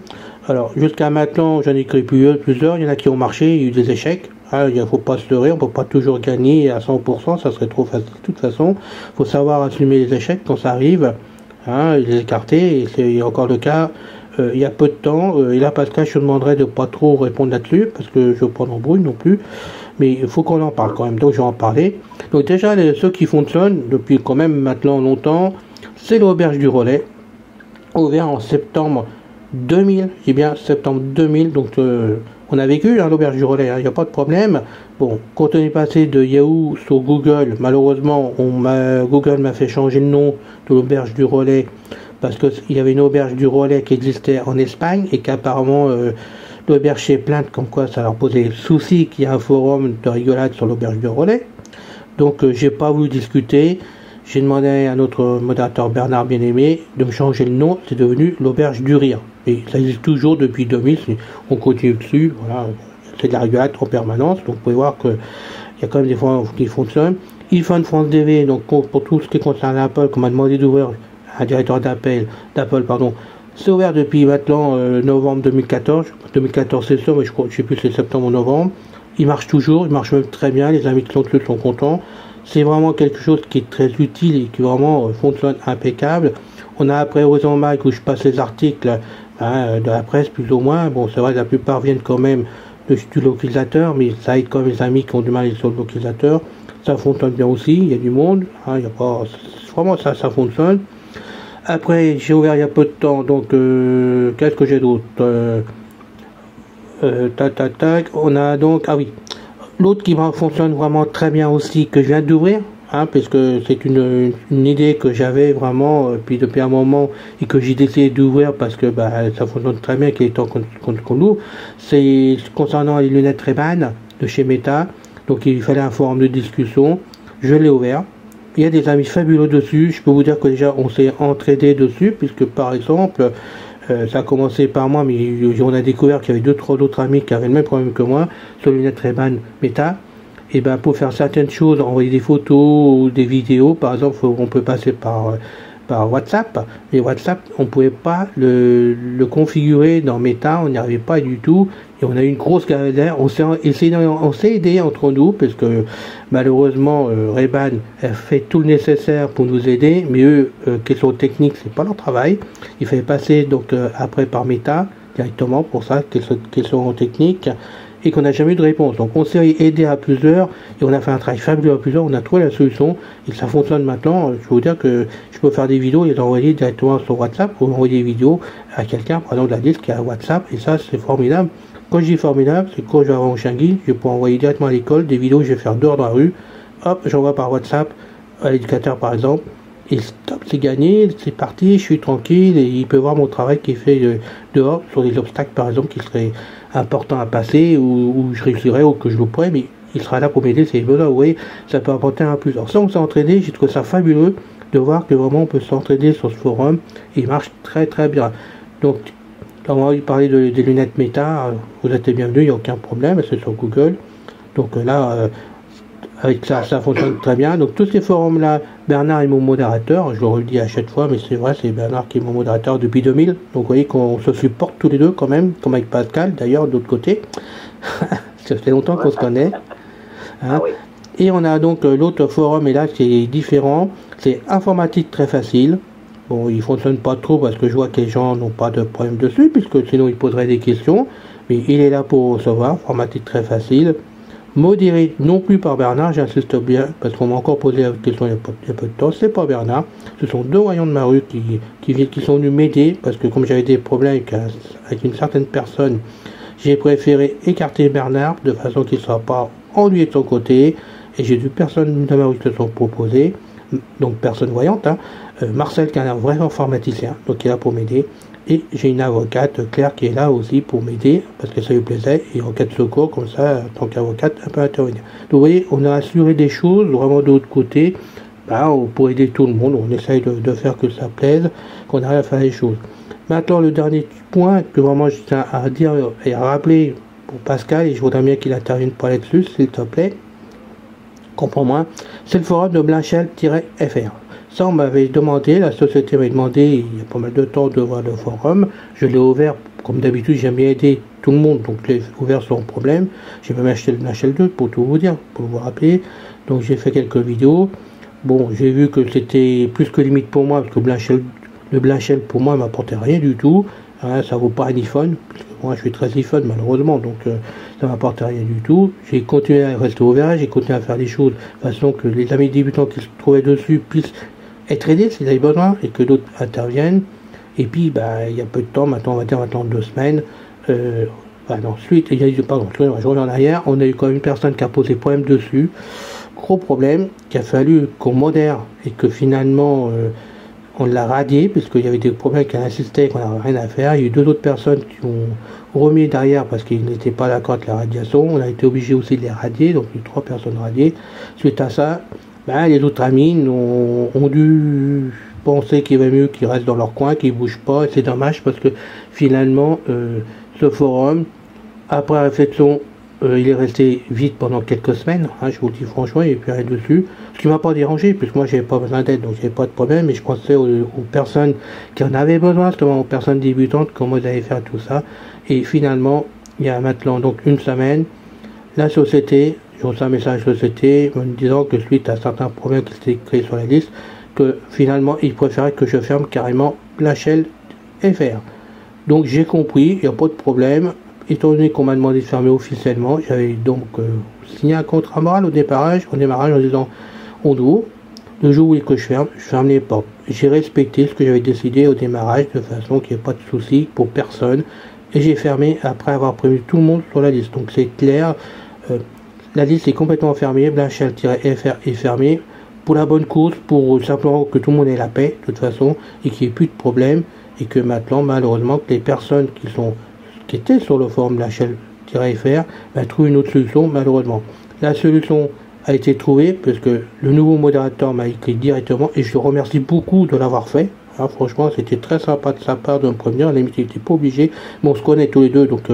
Alors, jusqu'à maintenant, j'en ai créé plusieurs. Il y en a qui ont marché, il y a eu des échecs. Il ne faut pas se leurrer, on ne peut pas toujours gagner à 100%, ça serait trop facile. De toute façon, il faut savoir assumer les échecs quand ça arrive, les écarter. Et c'est encore le cas il y a peu de temps. Et là, Pascal, je te demanderais de ne pas trop répondre là-dessus, parce que je ne veux pas d'embrouille non plus. Mais il faut qu'on en parle quand même, donc je vais en parler. Donc déjà, ceux qui fonctionnent depuis quand même maintenant longtemps, c'est l'auberge du relais, ouvert en septembre 2000, j'ai bien septembre 2000, donc on a vécu l'auberge du relais, il n'y a pas de problème. Bon, quand on est passé de Yahoo sur Google, malheureusement, Google m'a fait changer le nom de l'auberge du relais, parce qu'il y avait une auberge du relais qui existait en Espagne, et qu'apparemment l'auberge s'est plainte comme quoi ça leur posait souci qu'il y ait un forum de rigolade sur l'auberge du relais. Donc j'ai pas voulu discuter. J'ai demandé à notre modérateur Bernard Bien-Aimé de me changer le nom, c'est devenu l'auberge du rire. Et ça existe toujours depuis 2000, on continue dessus, voilà, c'est de la rigolade en permanence, donc vous pouvez voir qu'il y a quand même des fois qui fonctionnent. iPhone France DV, donc pour tout ce qui concerne Apple, qu'on m'a demandé d'ouvrir un directeur d'Apple, c'est ouvert depuis maintenant novembre 2014. 2014 c'est ça, mais je sais plus si c'est septembre ou novembre. Il marche toujours, il marche même très bien, les amis qui sont dessus sont contents. C'est vraiment quelque chose qui est très utile et qui vraiment fonctionne impeccable. On a après Horizon Mac où je passe les articles de la presse plus ou moins. Bon, c'est vrai que la plupart viennent quand même du localisateur, mais ça aide quand même les amis qui ont du mal sur le localisateur. Ça fonctionne bien aussi, il y a du monde. Il y a pas, vraiment ça fonctionne. Après, j'ai ouvert il y a peu de temps, donc qu'est-ce que j'ai d'autre on a donc, ah oui, l'autre qui fonctionne vraiment très bien aussi, que je viens d'ouvrir, puisque c'est une idée que j'avais vraiment puis depuis un moment et que j'ai décidé d'ouvrir parce que ça fonctionne très bien, qu'il est temps qu'on l'ouvre. C'est concernant les lunettes Ray-Ban de chez Meta, donc il fallait un forum de discussion, je l'ai ouvert. Il y a des amis fabuleux dessus, je peux vous dire que déjà on s'est entraidé dessus, puisque par exemple ça a commencé par moi, mais on a découvert qu'il y avait 2-3 autres amis qui avaient le même problème que moi sur les lunettes Ray-Ban Meta. Et pour faire certaines choses, envoyer des photos ou des vidéos, par exemple, on peut passer par WhatsApp. Mais WhatsApp, on ne pouvait pas le configurer dans Meta, on n'y arrivait pas du tout. Et on a eu une grosse galère. On s'est aidé entre nous, parce que malheureusement, Ray-Ban a fait tout le nécessaire pour nous aider, mais eux, question technique, c'est pas leur travail. Il fallait passer donc après par Meta directement pour ça, question technique. Et qu'on n'a jamais eu de réponse. Donc on s'est aidé à plusieurs et on a fait un travail fabuleux à plusieurs, on a trouvé la solution et ça fonctionne maintenant. Je peux vous dire que je peux faire des vidéos et les envoyer directement sur WhatsApp ou envoyer des vidéos à quelqu'un, par exemple de la liste qui a WhatsApp, et ça c'est formidable. Quand je dis formidable, c'est que quand je vais avoir mon chien guide, je peux envoyer directement à l'école des vidéos que je vais faire dehors dans la rue, hop, j'envoie par WhatsApp à l'éducateur par exemple, et stop, c'est gagné, c'est parti, je suis tranquille et il peut voir mon travail qui est fait dehors sur des obstacles par exemple qui seraient important à passer ou je réussirais ou que je louperais, mais il sera là pour m'aider, c'est voilà, vous voyez, ça peut apporter un plus. Alors ça, on s'est entraîné, j'ai trouvé ça fabuleux de voir que vraiment on peut s'entraider sur ce forum et il marche très très bien. Donc on va parler des lunettes Meta, vous êtes les bienvenus, il n'y a aucun problème, c'est sur Google. Donc là avec ça fonctionne très bien. Donc tous ces forums là, Bernard est mon modérateur, je le redis à chaque fois, mais c'est vrai, c'est Bernard qui est mon modérateur depuis 2000. Donc vous voyez qu'on se supporte tous les deux quand même, comme avec Pascal d'ailleurs de l'autre côté. Ça fait longtemps qu'on se connaît. Oui. Et on a donc l'autre forum, et là c'est différent, c'est informatique très facile. Bon, il fonctionne pas trop parce que je vois que les gens n'ont pas de problème dessus, puisque sinon ils poseraient des questions. Mais il est là pour recevoir, informatique très facile. modéré non plus par Bernard, j'insiste bien, parce qu'on m'a encore posé la question il y a peu de temps, c'est pas Bernard, ce sont deux voyants de ma rue qui sont venus m'aider, parce que comme j'avais des problèmes avec une certaine personne, j'ai préféré écarter Bernard, de façon qu'il ne soit pas ennuyé de son côté, et j'ai vu personne de ma rue qui se sont proposés, donc personne voyante, hein. Marcel qui est un vrai informaticien, donc il est là pour m'aider, et j'ai une avocate, Claire, qui est là aussi pour m'aider, parce que ça lui plaisait, et en cas de secours, comme ça, en tant qu'avocate, elle peut intervenir. Donc vous voyez, on a assuré des choses, vraiment de l'autre côté, pour aider tout le monde, on essaye de faire que ça plaise, qu'on arrive à faire les choses. Maintenant, le dernier point que vraiment je tiens à dire et à rappeler pour Pascal, et je voudrais bien qu'il intervienne pour là-dessus, s'il te plaît, comprends-moi, c'est le forum de Blanchel-FR. Ça, on m'avait demandé, la société m'a demandé il y a pas mal de temps de voir le forum. Je l'ai ouvert, comme d'habitude, j'aime bien aider tout le monde, donc je l'ai ouvert sans problème. J'ai même acheté le Blanchel 2 pour tout vous dire, pour vous rappeler. Donc j'ai fait quelques vidéos. Bon, j'ai vu que c'était plus que limite pour moi, parce que le Blanchel pour moi ne m'apportait rien du tout. Hein, ça vaut pas un iPhone, parce que moi je suis très iPhone malheureusement, donc ça m'apporte rien du tout. J'ai continué à rester ouvert, j'ai continué à faire des choses de façon que les amis débutants qui se trouvaient dessus puissent être aidés s'ils avaient besoin et que d'autres interviennent. Et puis il y a peu de temps, maintenant on va dire 2 semaines, ensuite, je reviens en arrière, on a eu quand même une personne qui a posé problème dessus, gros problème, qu'il a fallu qu'on modère et que finalement on l'a radié, puisqu'il y avait des problèmes qui insistaient qu'on n'avait rien à faire. Il y a eu 2 autres personnes qui ont remis derrière parce qu'ils n'étaient pas d'accord avec la radiation. On a été obligé aussi de les radier, donc il y a eu 3 personnes radiées. Suite à ça, les autres amis ont dû penser qu'il valait mieux qu'ils restent dans leur coin, qu'ils ne bougent pas. Et c'est dommage parce que finalement, ce forum, après réflexion, il est resté vide pendant quelques semaines, hein, je vous le dis franchement, il n'y avait plus rien dessus. Ce qui ne m'a pas dérangé, puisque moi j'avais pas besoin d'aide, donc j'avais pas de problème, et je pensais aux personnes qui en avaient besoin, justement aux personnes débutantes, comment ils allaient faire tout ça. Et finalement, il y a maintenant donc une semaine, la société, j'ai reçu un message de la société me disant que suite à certains problèmes qui s'étaient créés sur la liste, que finalement ils préféraient que je ferme carrément Blanchel-FR. Donc j'ai compris, il n'y a pas de problème. Étant donné qu'on m'a demandé de fermer officiellement, j'avais donc signé un contrat moral au démarrage en disant on ouvre, le jour où que je ferme les portes. J'ai respecté ce que j'avais décidé au démarrage de façon qu'il n'y ait pas de souci pour personne, et j'ai fermé après avoir prévenu tout le monde sur la liste. Donc c'est clair, la liste est complètement fermée, Blanchel-FR est fermée pour la bonne cause, pour simplement que tout le monde ait la paix de toute façon et qu'il n'y ait plus de problème, et que maintenant malheureusement que les personnes qui étaient sur le forum Blanchel-FR trouvent une autre solution malheureusement. La solution a été trouvée parce que le nouveau modérateur m'a écrit directement et je le remercie beaucoup de l'avoir fait. Hein, franchement, c'était très sympa de sa part de me prévenir. À la limite, il n'était pas obligé, mais on se connaît tous les deux, donc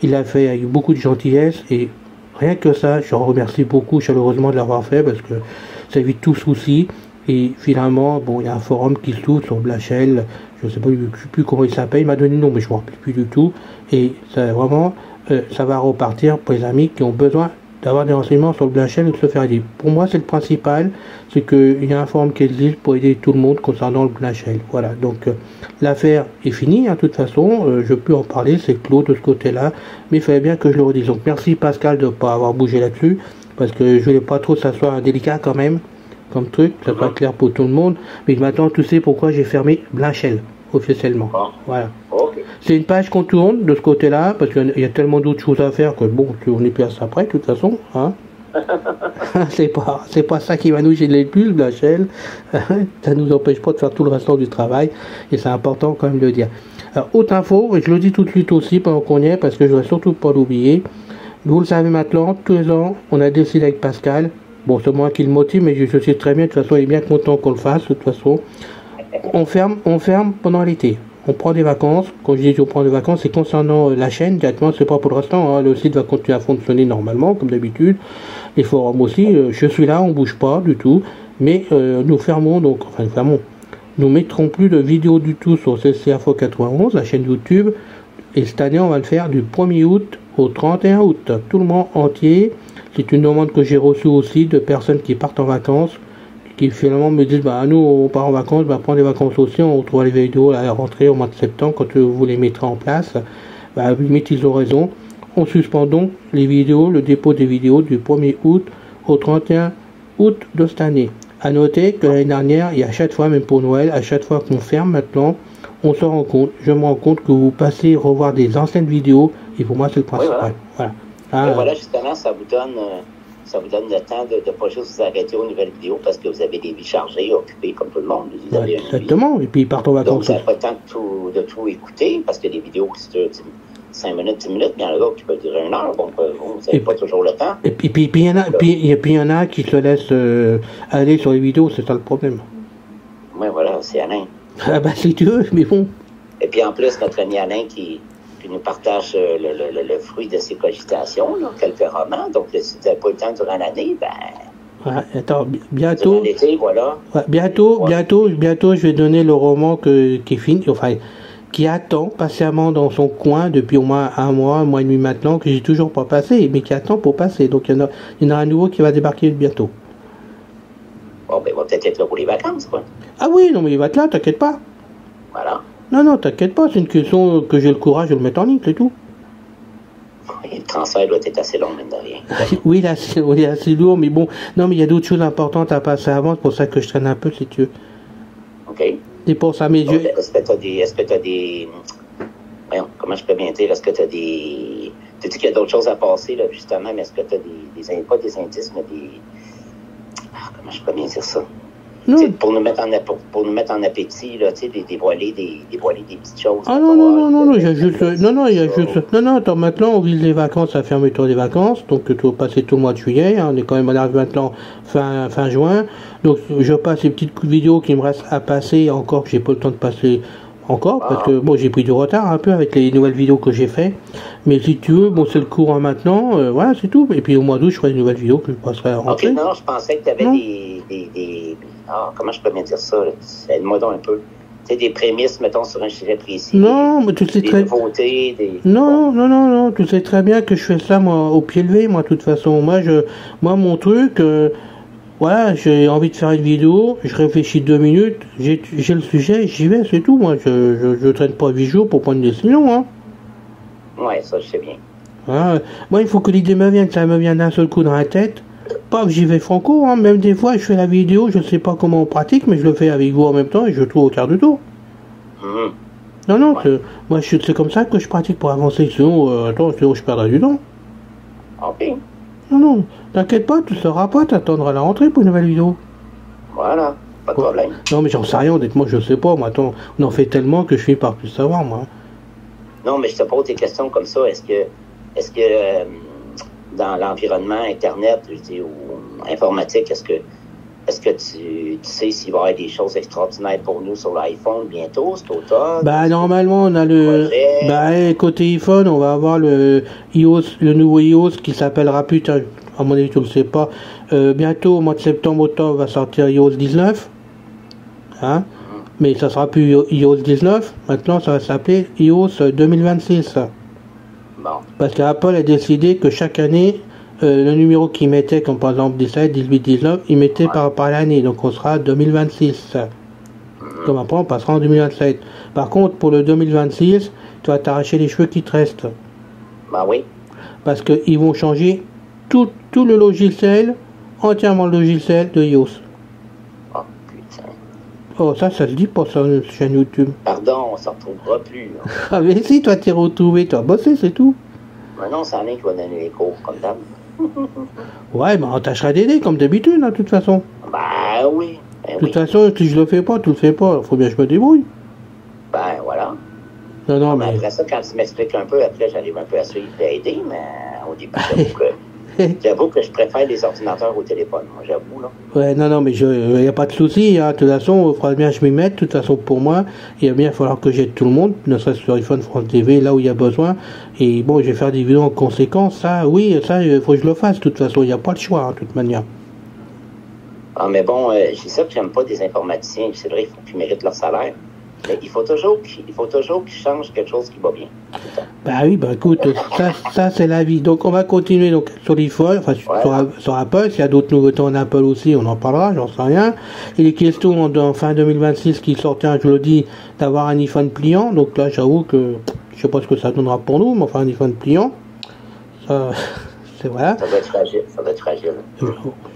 il l'a fait avec beaucoup de gentillesse et rien que ça, je le remercie beaucoup chaleureusement de l'avoir fait parce que ça évite tout souci. Et finalement, il y a un forum qui s'ouvre sur Blanchel, je ne sais plus comment il s'appelle, il m'a donné le nom, mais je ne me rappelle plus du tout. Et ça vraiment, ça va repartir pour les amis qui ont besoin d'avoir des renseignements sur le Blanchel ou de se faire aider. Pour moi, c'est le principal, c'est qu'il y a un forum qui existe pour aider tout le monde concernant le Blanchel. Voilà, donc l'affaire est finie, hein, de toute façon, je peux en parler, c'est clos de ce côté-là, mais il fallait bien que je le redise. Donc merci Pascal de ne pas avoir bougé là-dessus, parce que je voulais pas trop que ça soit délicat quand même, comme truc, ça soit clair pour tout le monde, mais maintenant tu sais pourquoi j'ai fermé Blanchel officiellement. Voilà. Okay. C'est une page qu'on tourne de ce côté-là, parce qu'il y a tellement d'autres choses à faire que on est plus à ça près de toute façon. Hein. c'est pas ça qui va nous gêner le plus, Blanchel. Ça nous empêche pas de faire tout le restant du travail, et c'est important quand même de le dire. Alors, autre info, et je le dis tout de suite aussi pendant qu'on y est, parce que je ne voudrais surtout pas l'oublier. Vous le savez maintenant, tous les ans, on a décidé avec Pascal. Bon, c'est moi qui le motive, mais je sais très bien, de toute façon, il est bien content qu'on le fasse, de toute façon. On ferme pendant l'été. On prend des vacances. Quand je dis on prend des vacances, c'est concernant la chaîne, directement, c'est pas pour le restant, hein. Le site va continuer à fonctionner normalement, comme d'habitude. Les forums aussi, je suis là, on bouge pas du tout. Mais nous fermons, nous mettrons plus de vidéos du tout sur CCAFO 91, la chaîne YouTube. Et cette année, on va le faire du 1er août au 31 août. Tout le monde entier. C'est une demande que j'ai reçue aussi de personnes qui partent en vacances, qui finalement me disent nous on part en vacances, prendre des vacances aussi, on retrouvera les vidéos à la rentrée au mois de septembre quand vous les mettrez en place. Limite ils ont raison. on suspend donc les vidéos, le dépôt des vidéos du 1er août au 31 août de cette année. À noter que l'année dernière, et à chaque fois, même pour Noël, à chaque fois qu'on ferme maintenant, on se rend compte, je me rends compte que vous passez revoir des anciennes vidéos, et pour moi c'est le principal. Oui, voilà. Ah, voilà, justement, ça vous donne le temps de ne pas juste vous arrêter aux nouvelles vidéos parce que vous avez des vies chargées, occupées comme tout le monde. Vous avez exactement, et puis ils partent en vacances. Donc vous n'avez pas le temps de tout écouter parce que les vidéos qui durent 5 minutes, 10 minutes, il y en a d'autres qui peuvent durer 1 heure, donc vous n'avez pas toujours le temps. Et puis il y en a qui se laissent aller sur les vidéos, c'est ça le problème. Oui, voilà, c'est Alain. Ah bah si tu veux, mais bon. Et puis en plus, notre ami Alain qui nous partage le fruit de ses cogitations, là, quelques romans. Donc, si vous n'avez pas le temps durant l'année, ben... Ouais, attends, bientôt... Durant l'été, voilà. Ouais, bientôt, je vais donner le roman qui est fini, enfin, qui attend patiemment dans son coin depuis au moins un mois et demi maintenant, que j'ai toujours pas passé, mais qui attend pour passer. Donc, il y en a un nouveau qui va débarquer bientôt. Bon, ben, il va peut-être être là pour les vacances, quoi. Ah oui, non, mais il va être là, t'inquiète pas. Voilà. Non, t'inquiète pas, c'est une question que j'ai le courage de le mettre en ligne, c'est tout. Et le transfert doit être assez long, même de rien. Oui, là, c'est assez lourd, mais bon, non, mais il y a d'autres choses importantes à passer avant, c'est pour ça que je traîne un peu, si tu veux. OK. C'est pour ça, mes yeux. Est-ce que tu as des... Voyons, comment je peux bien dire? Est-ce que tu as des... Tu dis qu'il y a d'autres choses à passer, là, justement, mais est-ce que tu as pas des indices, mais des... comment je peux bien dire ça? Pour nous mettre en appétit, là, tu sais, dévoiler des petites choses. Ah non, il y a juste... Non, attends, maintenant, on vise les vacances, la fermeture des vacances, donc tu vas passer tout le mois de juillet, hein, on est quand même arrivé maintenant fin juin, donc je passe les petites vidéos qui me restent à passer, encore que j'ai pas le temps de passer encore, parce que, bon, j'ai pris du retard un peu avec les nouvelles vidéos que j'ai fait, mais si tu veux, bon, c'est le courant maintenant, voilà, c'est tout, et puis au mois d'août, je ferai une nouvelle vidéo que je passerai à rentrer. Ok, non, je pensais que tu avais des... comment je peux bien dire ça, aide-moi donc un peu. Tu sais, des prémices, mettons, sur un sujet précis. Non, mais tu sais des nouveautés, des... Non, tu sais très bien que je fais ça, moi, au pied levé, moi, de toute façon. Moi, mon truc, voilà, j'ai envie de faire une vidéo, je réfléchis 2 minutes, j'ai le sujet, j'y vais, c'est tout. Moi, je traîne pas 8 jours pour prendre une décision, hein. Ouais, ça, je sais bien. Voilà. Moi, il faut que l'idée me vienne, ça me vient d'un seul coup dans la tête. Paf, j'y vais franco, hein. Même des fois, je fais la vidéo, je sais pas comment on pratique, mais je le fais avec vous en même temps et je trouve au quart du tour. Non, ouais. Moi, c'est comme ça que je pratique pour avancer, sinon, sinon je perdrai du temps. Ok. Non, t'inquiète pas, tu sauras pas, t'attendras la rentrée pour une nouvelle vidéo. Voilà, pas de problème. Non, mais j'en sais rien, honnêtement, je sais pas, moi, attends, on en fait tellement que je finis par plus savoir, moi. Non, mais je te pose des questions comme ça, est-ce que dans l'environnement Internet, je dis, ou informatique, est-ce que tu sais s'il va y avoir des choses extraordinaires pour nous sur l'iPhone bientôt, cet automne? Bah, normalement, on a le... Bah, côté iPhone, on va avoir le nouveau iOS qui s'appellera plus, à mon avis, tu le sais pas. Bientôt, au mois de septembre-octobre, va sortir iOS 19. Hein? Mais ça sera plus iOS 19. Maintenant, ça va s'appeler iOS 2026. Bon. Parce qu'Apple a décidé que chaque année, le numéro qu'ils mettaient, comme par exemple 17, 18, 19, ils mettaient par l'année. Donc on sera 2026. Comme après, on passera en 2027. Par contre, pour le 2026, tu vas t'arracher les cheveux qui te restent. Bah oui. Parce qu'ils vont changer tout le logiciel, entièrement le logiciel de iOS. Oh putain. Oh, ça se dit pas sur notre chaîne YouTube. Pardon, on s'en retrouvera plus. Hein. Ah mais si, toi t'es retrouvé, tu as bossé, c'est tout. Maintenant, c'est Alain qui va donner les cours, comme d'hab. Ouais, mais on tâchera d'aider, comme d'habitude, de toute façon. Bah oui. De toute façon, si je le fais pas, tu le fais pas, faut bien que je me débrouille. Ben voilà. Non, mais... Après ça, quand tu m'expliques un peu, après j'arrive un peu à suivre et à aider, mais au début, j'avoue que je préfère les ordinateurs au téléphone, moi, j'avoue, là. Ouais, non, mais il n'y a pas de souci, hein. De toute façon, il faudra bien que je m'y mette, de toute façon, pour moi, il va bien falloir que j'aide tout le monde, ne serait-ce sur iPhone, France TV, là où il y a besoin, et bon, je vais faire des vidéos en conséquence, ça, oui, ça, il faut que je le fasse, de toute façon, il n'y a pas le choix, hein, de toute manière. Ah, mais bon, j'ai ça que j'aime pas des informaticiens, c'est vrai, il faut qu'ils méritent leur salaire. Mais il faut toujours qu'ils changent quelque chose qui va bien. Bah oui, bah écoute, ça c'est la vie. Donc on va continuer donc sur l'iPhone, enfin sur Apple. S'il y a d'autres nouveautés en Apple aussi, on en parlera, j'en sais rien. Il est question en fin 2026 qui sortira, je le dis, d'avoir un iPhone pliant. Donc là, j'avoue que je sais pas ce que ça donnera pour nous, mais enfin un iPhone pliant. Ça, c'est voilà. Ça doit être fragile. Ça doit être fragile.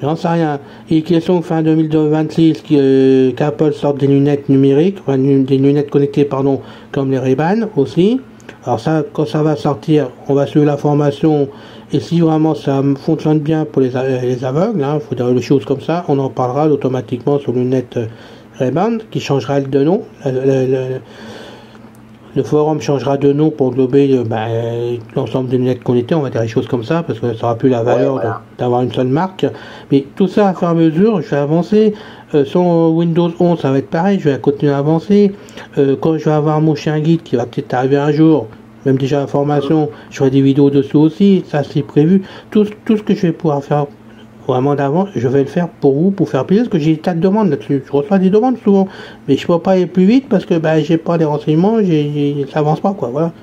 J'en sais rien. Et question fin 2026 qu'Apple sorte des lunettes numériques, enfin, des lunettes connectées, pardon, comme les Ray-Ban aussi. Alors ça, quand ça va sortir, on va suivre la formation. Et si vraiment ça fonctionne bien pour les aveugles, il faut dire des choses comme ça, on en parlera automatiquement sur lunettes Ray-Ban qui changera de nom. Le forum changera de nom pour englober l'ensemble des lunettes connectées, on va dire des choses comme ça, parce que ça n'aura plus la valeur d'avoir une seule marque. Mais tout ça à faire mesure, je vais avancer. Sur Windows 11, ça va être pareil, je vais continuer à avancer. Quand je vais avoir mon chien guide qui va peut-être arriver un jour, même déjà la formation, je ferai des vidéos dessus aussi, ça c'est prévu. Tout ce que je vais pouvoir faire vraiment d'avant, je vais le faire pour vous, pour faire plaisir, parce que j'ai des tas de demandes là-dessus. Je reçois des demandes souvent, mais je peux pas aller plus vite parce que j'ai pas les renseignements, ça avance pas, quoi, voilà.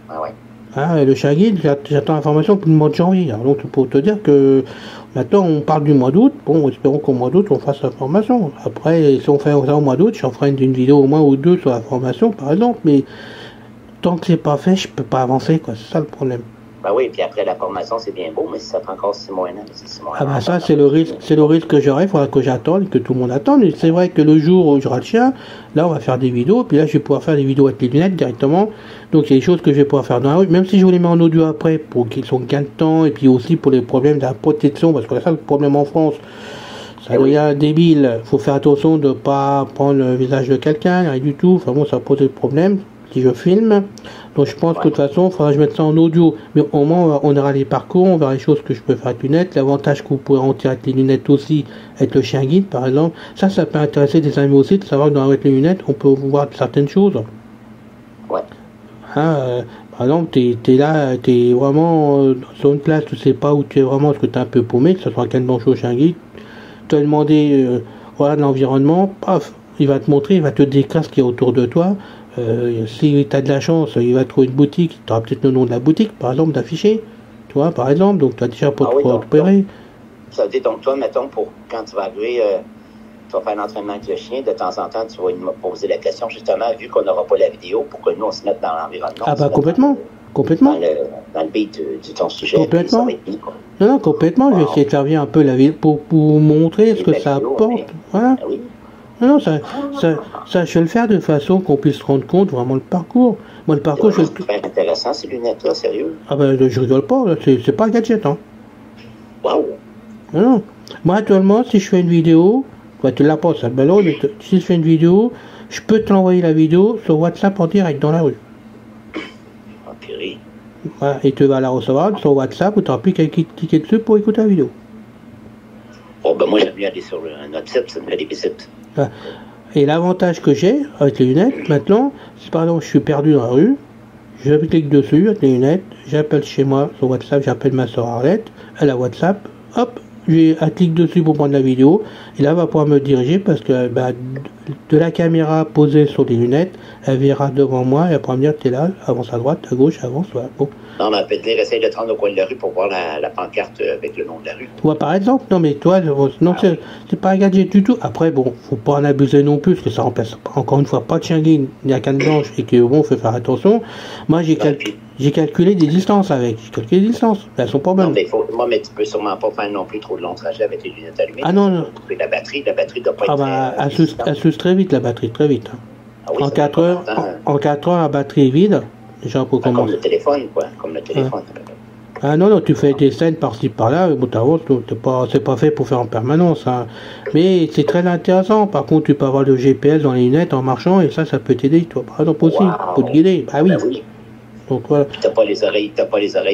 Ah ouais. Hein, le chien guide, j'attends l'information pour le mois de janvier. Alors, donc pour te dire que maintenant on parle du mois d'août, bon, espérons qu'au mois d'août on fasse la formation. Après, si on fait ça au mois d'août, j'en ferai une vidéo au moins ou deux sur la formation par exemple, mais tant que c'est pas fait, je peux pas avancer, quoi, c'est ça le problème. Ben oui, puis après la formation, c'est bien beau, mais si ça prend encore 6 mois, c'est 6 mois. Ah ça, c'est le risque que j'aurai, il faudra que j'attende, que tout le monde attende. Et c'est vrai que le jour où j'aurai le chien, là, on va faire des vidéos, puis là, je vais pouvoir faire des vidéos avec les lunettes directement. Donc, il y a des choses que je vais pouvoir faire dans la rue, même si je vous les mets en audio après, pour qu'ils soient gain de temps, et puis aussi pour les problèmes de la protection, parce que c'est ça le problème en France. Ça devient débile. Il faut faire attention de ne pas prendre le visage de quelqu'un, rien du tout. Enfin bon, ça pose des problèmes si je filme. Donc je pense que de toute façon, il faudra que je mette ça en audio. Mais au moins, on aura les parcours, on verra les choses que je peux faire avec les lunettes. L'avantage que vous pourrez en tirer avec les lunettes aussi, avec le chien guide par exemple. Ça peut intéresser des amis aussi de savoir que avec les lunettes, on peut voir certaines choses. Ouais. Par exemple, t'es là, t'es vraiment sur une place, tu sais pas où tu es vraiment, parce que t'es un peu paumé, que ce soit un canne blanche ou chien guide. Tu as demandé de l'environnement, paf, il va te montrer, il va te décrire ce qu'il y a autour de toi. Si tu as de la chance, il va trouver une boutique, tu auras peut-être le nom de la boutique, par exemple, d'afficher, tu vois, par exemple, donc tu as déjà pour te repérer. Ça veut dire, donc toi, mettons, quand tu vas arriver, tu vas faire l'entraînement avec le chien, de temps en temps, tu vas me poser la question, justement, vu qu'on n'aura pas la vidéo, pour que nous, on se mette dans l'environnement. Ah bah complètement. Complètement. Dans le beat de ton sujet. Complètement. Non, complètement. Je vais essayer de faire venir un peu la ville pour montrer ce que ça apporte. Voilà. Ah oui. Non, ça, je vais le faire de façon qu'on puisse se rendre compte vraiment le parcours. Moi, le parcours, c'est très intéressant, ces lunettes-là, sérieux. Ah ben, je rigole pas, c'est pas un gadget, hein. Waouh. Non. Moi, actuellement, si je fais une vidéo, tu l'as pas, ça, ben là, si je fais une vidéo, je peux te l'envoyer la vidéo sur WhatsApp en direct dans la rue. Voilà, et tu vas la recevoir sur WhatsApp ou tu n'auras plus qu'à cliquer dessus pour écouter la vidéo. Oh ben moi j'aime bien aller sur notre site, ça me fait des visites. Voilà. Et l'avantage que j'ai avec les lunettes maintenant, c'est par exemple je suis perdu dans la rue, je clique dessus avec les lunettes, j'appelle chez moi sur WhatsApp, j'appelle ma soeur Arlette, elle a WhatsApp, hop, elle clique dessus pour prendre la vidéo, et là elle va pouvoir me diriger parce que de la caméra posée sur les lunettes, elle verra devant moi et elle pourra me dire t'es là, avance à droite, à gauche, avance, voilà. Bon. Non, mais elle peut te dire essaye de te rendre au coin de la rue pour voir la pancarte avec le nom de la rue. Ouais, par exemple, non mais toi, non, c'est pas un gadget du tout. Après, bon, faut pas en abuser non plus, parce que ça remplace encore une fois pas de chien guide, ni à canne blanche, et que bon, faut faire attention. Moi, j'ai calculé des distances avec. J'ai calculé des distances. Elles sont pas bonnes. Non, mais tu peux sûrement pas faire non plus trop de longs trajets avec les lunettes allumées. Ah non. La batterie doit pas être. Elle s'use très vite, la batterie, très vite. Ah oui, en 4 heures, la batterie est vide. Déjà pour commencer. Comme le téléphone, quoi. Comme le téléphone. Ah non, tu fais des scènes par-ci par-là, c'est pas fait pour faire en permanence. Hein. Mais c'est très intéressant. Par contre, tu peux avoir le GPS dans les lunettes en marchant et ça peut t'aider, toi, par exemple aussi, pour te guider. Bah oui. Donc voilà. T'as pas les oreilles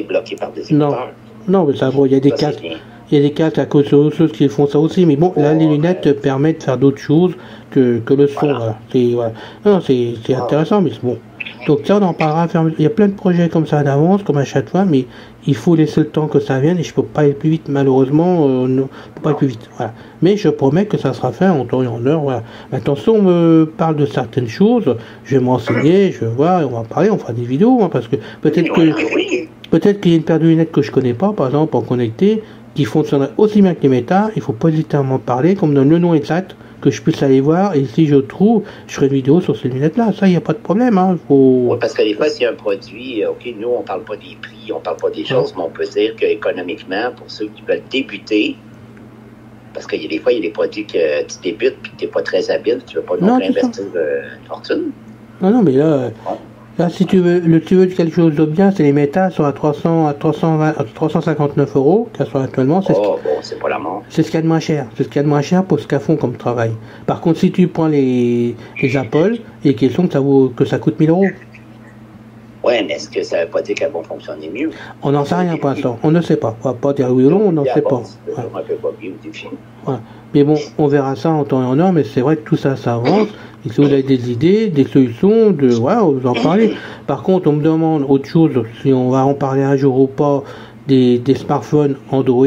bloquées par des écouteurs. Non, mais ça, bon, il y a des casques. Il y a des casques à cause de ceux qui font ça aussi, mais bon, là, les lunettes te permettent de faire d'autres choses que le son. Voilà. Non, c'est intéressant, mais c'est bon. Donc ça, on en parlera. Il y a plein de projets comme ça d'avance, comme à chaque fois, mais il faut laisser le temps que ça vienne et je peux pas aller plus vite, malheureusement. Non, je peux pas aller plus vite. Voilà. Mais je promets que ça sera fait en temps et en heure. Voilà. Maintenant, si on me parle de certaines choses, je vais me renseigner, je vais voir, et on va en parler, on fera des vidéos, hein, parce que peut-être qu'il y a une paire de lunettes que je connais pas, par exemple, en connecté, qui fonctionnerait aussi bien que les méta, il faut pas hésiter à m'en parler, qu'on me donne le nom exact, que je puisse aller voir, et si je trouve, je ferai une vidéo sur ces lunettes-là. Ça, il n'y a pas de problème. Hein. Oui, parce que des fois, s'il y a un produit, OK, nous, on parle pas des prix, on parle pas des choses, mais on peut dire qu'économiquement, pour ceux qui veulent débuter, parce qu'il y a des fois, il y a des produits que tu débutes puis que tu n'es pas très habile, tu ne veux pas non plus investir une fortune. Non, mais là, si tu veux quelque chose de bien, c'est les méta sont à 359 euros, qu'elles sont actuellement. C'est pas la mort. C'est ce qu'il y a de moins cher. C'est ce qu'il y a de moins cher pour ce qu'elles font comme travail. Par contre, si tu prends les Apple, il est question que ça coûte 1000 euros. Ouais, mais est-ce que ça veut pas dire qu'elles vont fonctionner mieux? On n'en sait rien pour l'instant. On ne sait pas. On va pas dire oui ou non, on n'en sait pas. Voilà. Mais bon, on verra ça en temps et en heure, mais c'est vrai que tout ça, ça avance. Et si vous avez des idées, des solutions, voilà, vous en parlez. Par contre, on me demande autre chose, si on va en parler un jour ou pas, des smartphones Android.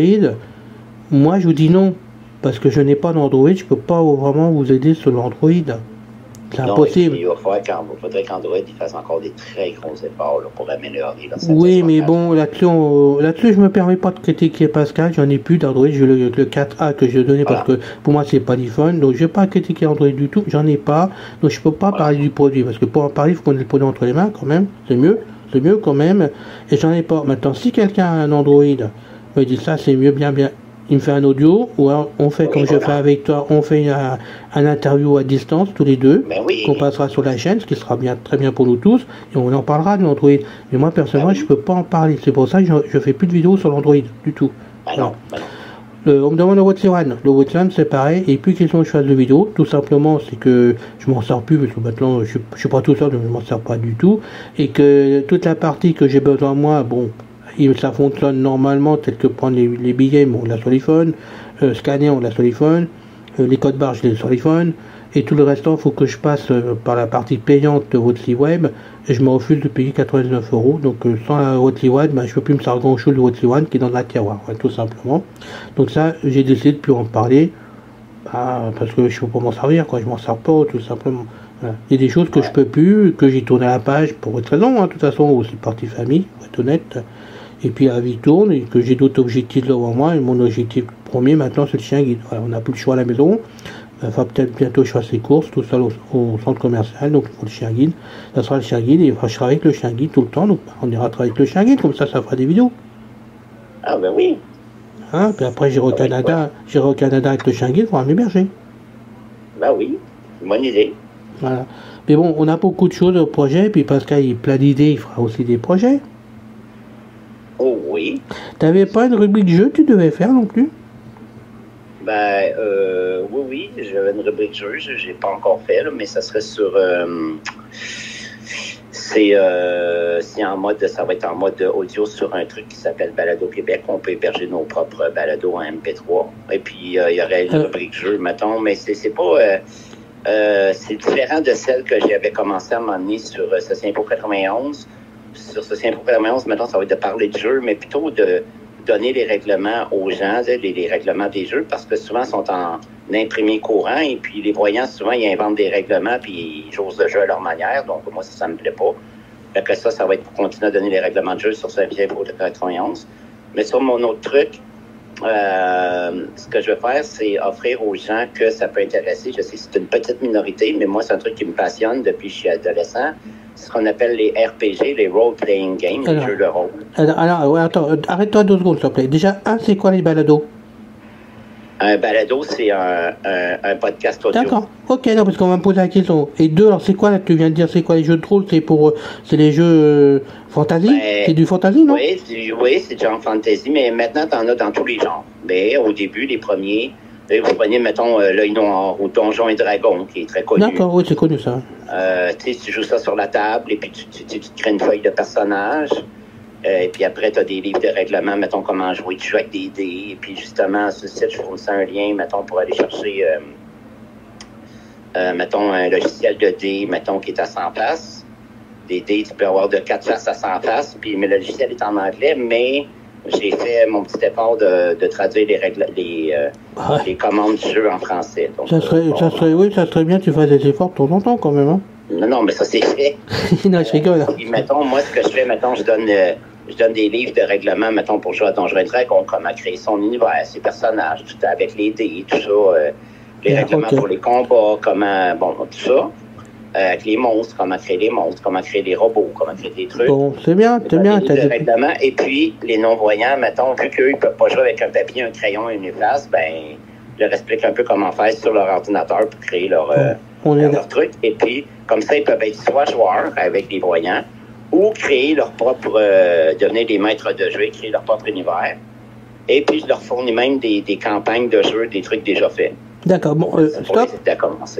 Moi, je vous dis non. Parce que je n'ai pas d'Android, je peux pas vraiment vous aider sur l'Android. C'est impossible. Il faudrait qu'Android fasse encore des très gros efforts là, pour améliorer. Oui, mais bon, là-dessus, je me permets pas de critiquer Pascal. J'en ai plus d'Android. J'ai le 4A que je donnais parce que pour moi, c'est pas l'iPhone. Donc, je vais pas critiquer Android du tout. J'en ai pas. Donc, je peux pas parler du produit. Parce que pour en parler, il faut qu'on ait le produit entre les mains quand même. C'est mieux quand même. Et j'en ai pas. Maintenant, si quelqu'un a un Android, me dit ça, c'est mieux, bien. Il me fait un audio, ou alors on fait comme je fais avec toi, on fait un interview à distance, tous les deux, qu'on passera sur la chaîne, ce qui sera très bien pour nous tous, et on en parlera de l'Android. Mais moi, personnellement, je peux pas en parler. C'est pour ça que je fais plus de vidéos sur l'Android, du tout. On me demande le Watch One. Le Watch One, c'est pareil, et plus question que je fasse de vidéos, tout simplement, c'est que je m'en sers plus, parce que maintenant, je suis pas tout seul, donc je m'en sers pas du tout, et que toute la partie que j'ai besoin moi, bon, ça fonctionne normalement, tel que prendre les billets, on l'a sur l'iPhone, scanner, on l'a sur l'iPhone, les codes barres, je l'ai sur l'iPhone, et tout le restant, il faut que je passe par la partie payante de votre site web, et je me refuse de payer 99 euros. Donc sans la Watch One, je ne peux plus me servir grand chose de Watch One qui est dans la tiroir, tout simplement. Donc ça, j'ai décidé de plus en parler, parce que je ne peux pas m'en servir, je m'en sers pas, tout simplement. Voilà. Il y a des choses que je peux plus, que j'ai tourné la page pour autre raison, de toute façon, aussi partie famille, pour être honnête. Et puis la vie tourne, et que j'ai d'autres objectifs devant moi, et mon objectif premier maintenant c'est le chien guide. Voilà, on n'a plus le choix à la maison, enfin peut-être bientôt je fasse les courses tout seul au centre commercial, donc il faut le chien guide. Ça sera le chien guide, et je serai avec le chien guide tout le temps, donc on ira travailler avec le chien guide, comme ça fera des vidéos. Ah ben oui. Puis après j'irai au Canada avec le chien guide pour m'héberger. Ben oui, bonne idée. Voilà. Mais bon, on a beaucoup de choses au projet, puis Pascal il a plein d'idées, il fera aussi des projets. Oh oui. T'avais pas une rubrique jeu que tu devais faire non plus? Oui, j'avais une rubrique jeu, j'ai pas encore fait, là, mais ça serait sur c'est en mode, ça va être en mode audio sur un truc qui s'appelle Balado Québec. On peut héberger nos propres balados en MP3. Et puis il y aurait une rubrique jeu, mettons, mais c'est pas c'est différent de celle que j'avais commencé à m'emmener sur Ceci Info 91. Sur Ceci Info 91, maintenant, ça va être de parler de jeux, mais plutôt de donner les règlements aux gens, les règlements des jeux, parce que souvent, ils sont en imprimé courant, et puis les voyants, souvent, ils inventent des règlements, puis ils jouent le jeu à leur manière, donc moi, ça me plaît pas. Fait que ça va être pour continuer à donner les règlements de jeu sur Ceci Info 91. Mais sur mon autre truc, ce que je vais faire, c'est offrir aux gens que ça peut intéresser. Je sais que c'est une petite minorité, mais moi, c'est un truc qui me passionne depuis que je suis adolescent. C'est ce qu'on appelle les RPG, les role-playing games, les jeux de rôle. Alors, attends, arrête-toi 2 secondes, s'il te plaît. Déjà, c'est quoi les balados? Un balado, c'est un podcast audio. D'accord. Ok, non, parce qu'on va me poser la question. Et 2, alors c'est quoi, là, tu viens de dire, c'est quoi les jeux de rôle? C'est les jeux fantasy? C'est du fantasy, non? Oui, c'est genre fantasy, mais maintenant, t'en as dans tous les genres. Mais au début, les premiers, vous prenez, mettons, L'Œil Noir ou Donjons et Dragons, qui est très connu. D'accord, oui, c'est connu, ça. Tu joues ça sur la table, et puis tu crées une feuille de personnage. Et puis après, tu as des livres de règlement, mettons, comment jouer. Tu joues avec des dés. Et puis justement, sur le site, je fournis un lien, mettons, pour aller chercher, mettons, un logiciel de dés, mettons, qui est à 100 faces. Des dés, tu peux avoir de 4 faces à 100 faces. Puis, mais le logiciel est en anglais, mais j'ai fait mon petit effort de traduire les commandes du jeu en français. Donc, ça serait bien que tu fasses des efforts de temps en temps, quand même, hein? Non, mais ça, c'est fait. Non, je rigole. Mettons, moi, ce que je fais, mettons, je donne je donne des livres de règlement, mettons, pour jouer à Donjons et Dragons, comment créer son univers, ses personnages, tout avec les dés, tout ça, les règlements pour les combats, comment, bon, tout ça. Avec les monstres, comment créer des monstres, comment créer des robots, comment créer des trucs. Bon, c'est bien, c'est bien. Des règlements. Et puis, les non-voyants, mettons, vu qu'eux, ils ne peuvent pas jouer avec un papier, un crayon et une place, ben, je leur explique un peu comment faire sur leur ordinateur pour créer leur truc. Et puis, comme ça, ils peuvent être soit joueurs avec des voyants, ou créer leur propre, devenir des maîtres de jeu et créer leur propre univers. Et puis, je leur fournis même des campagnes de jeu, des trucs déjà faits. D'accord, bon, stop.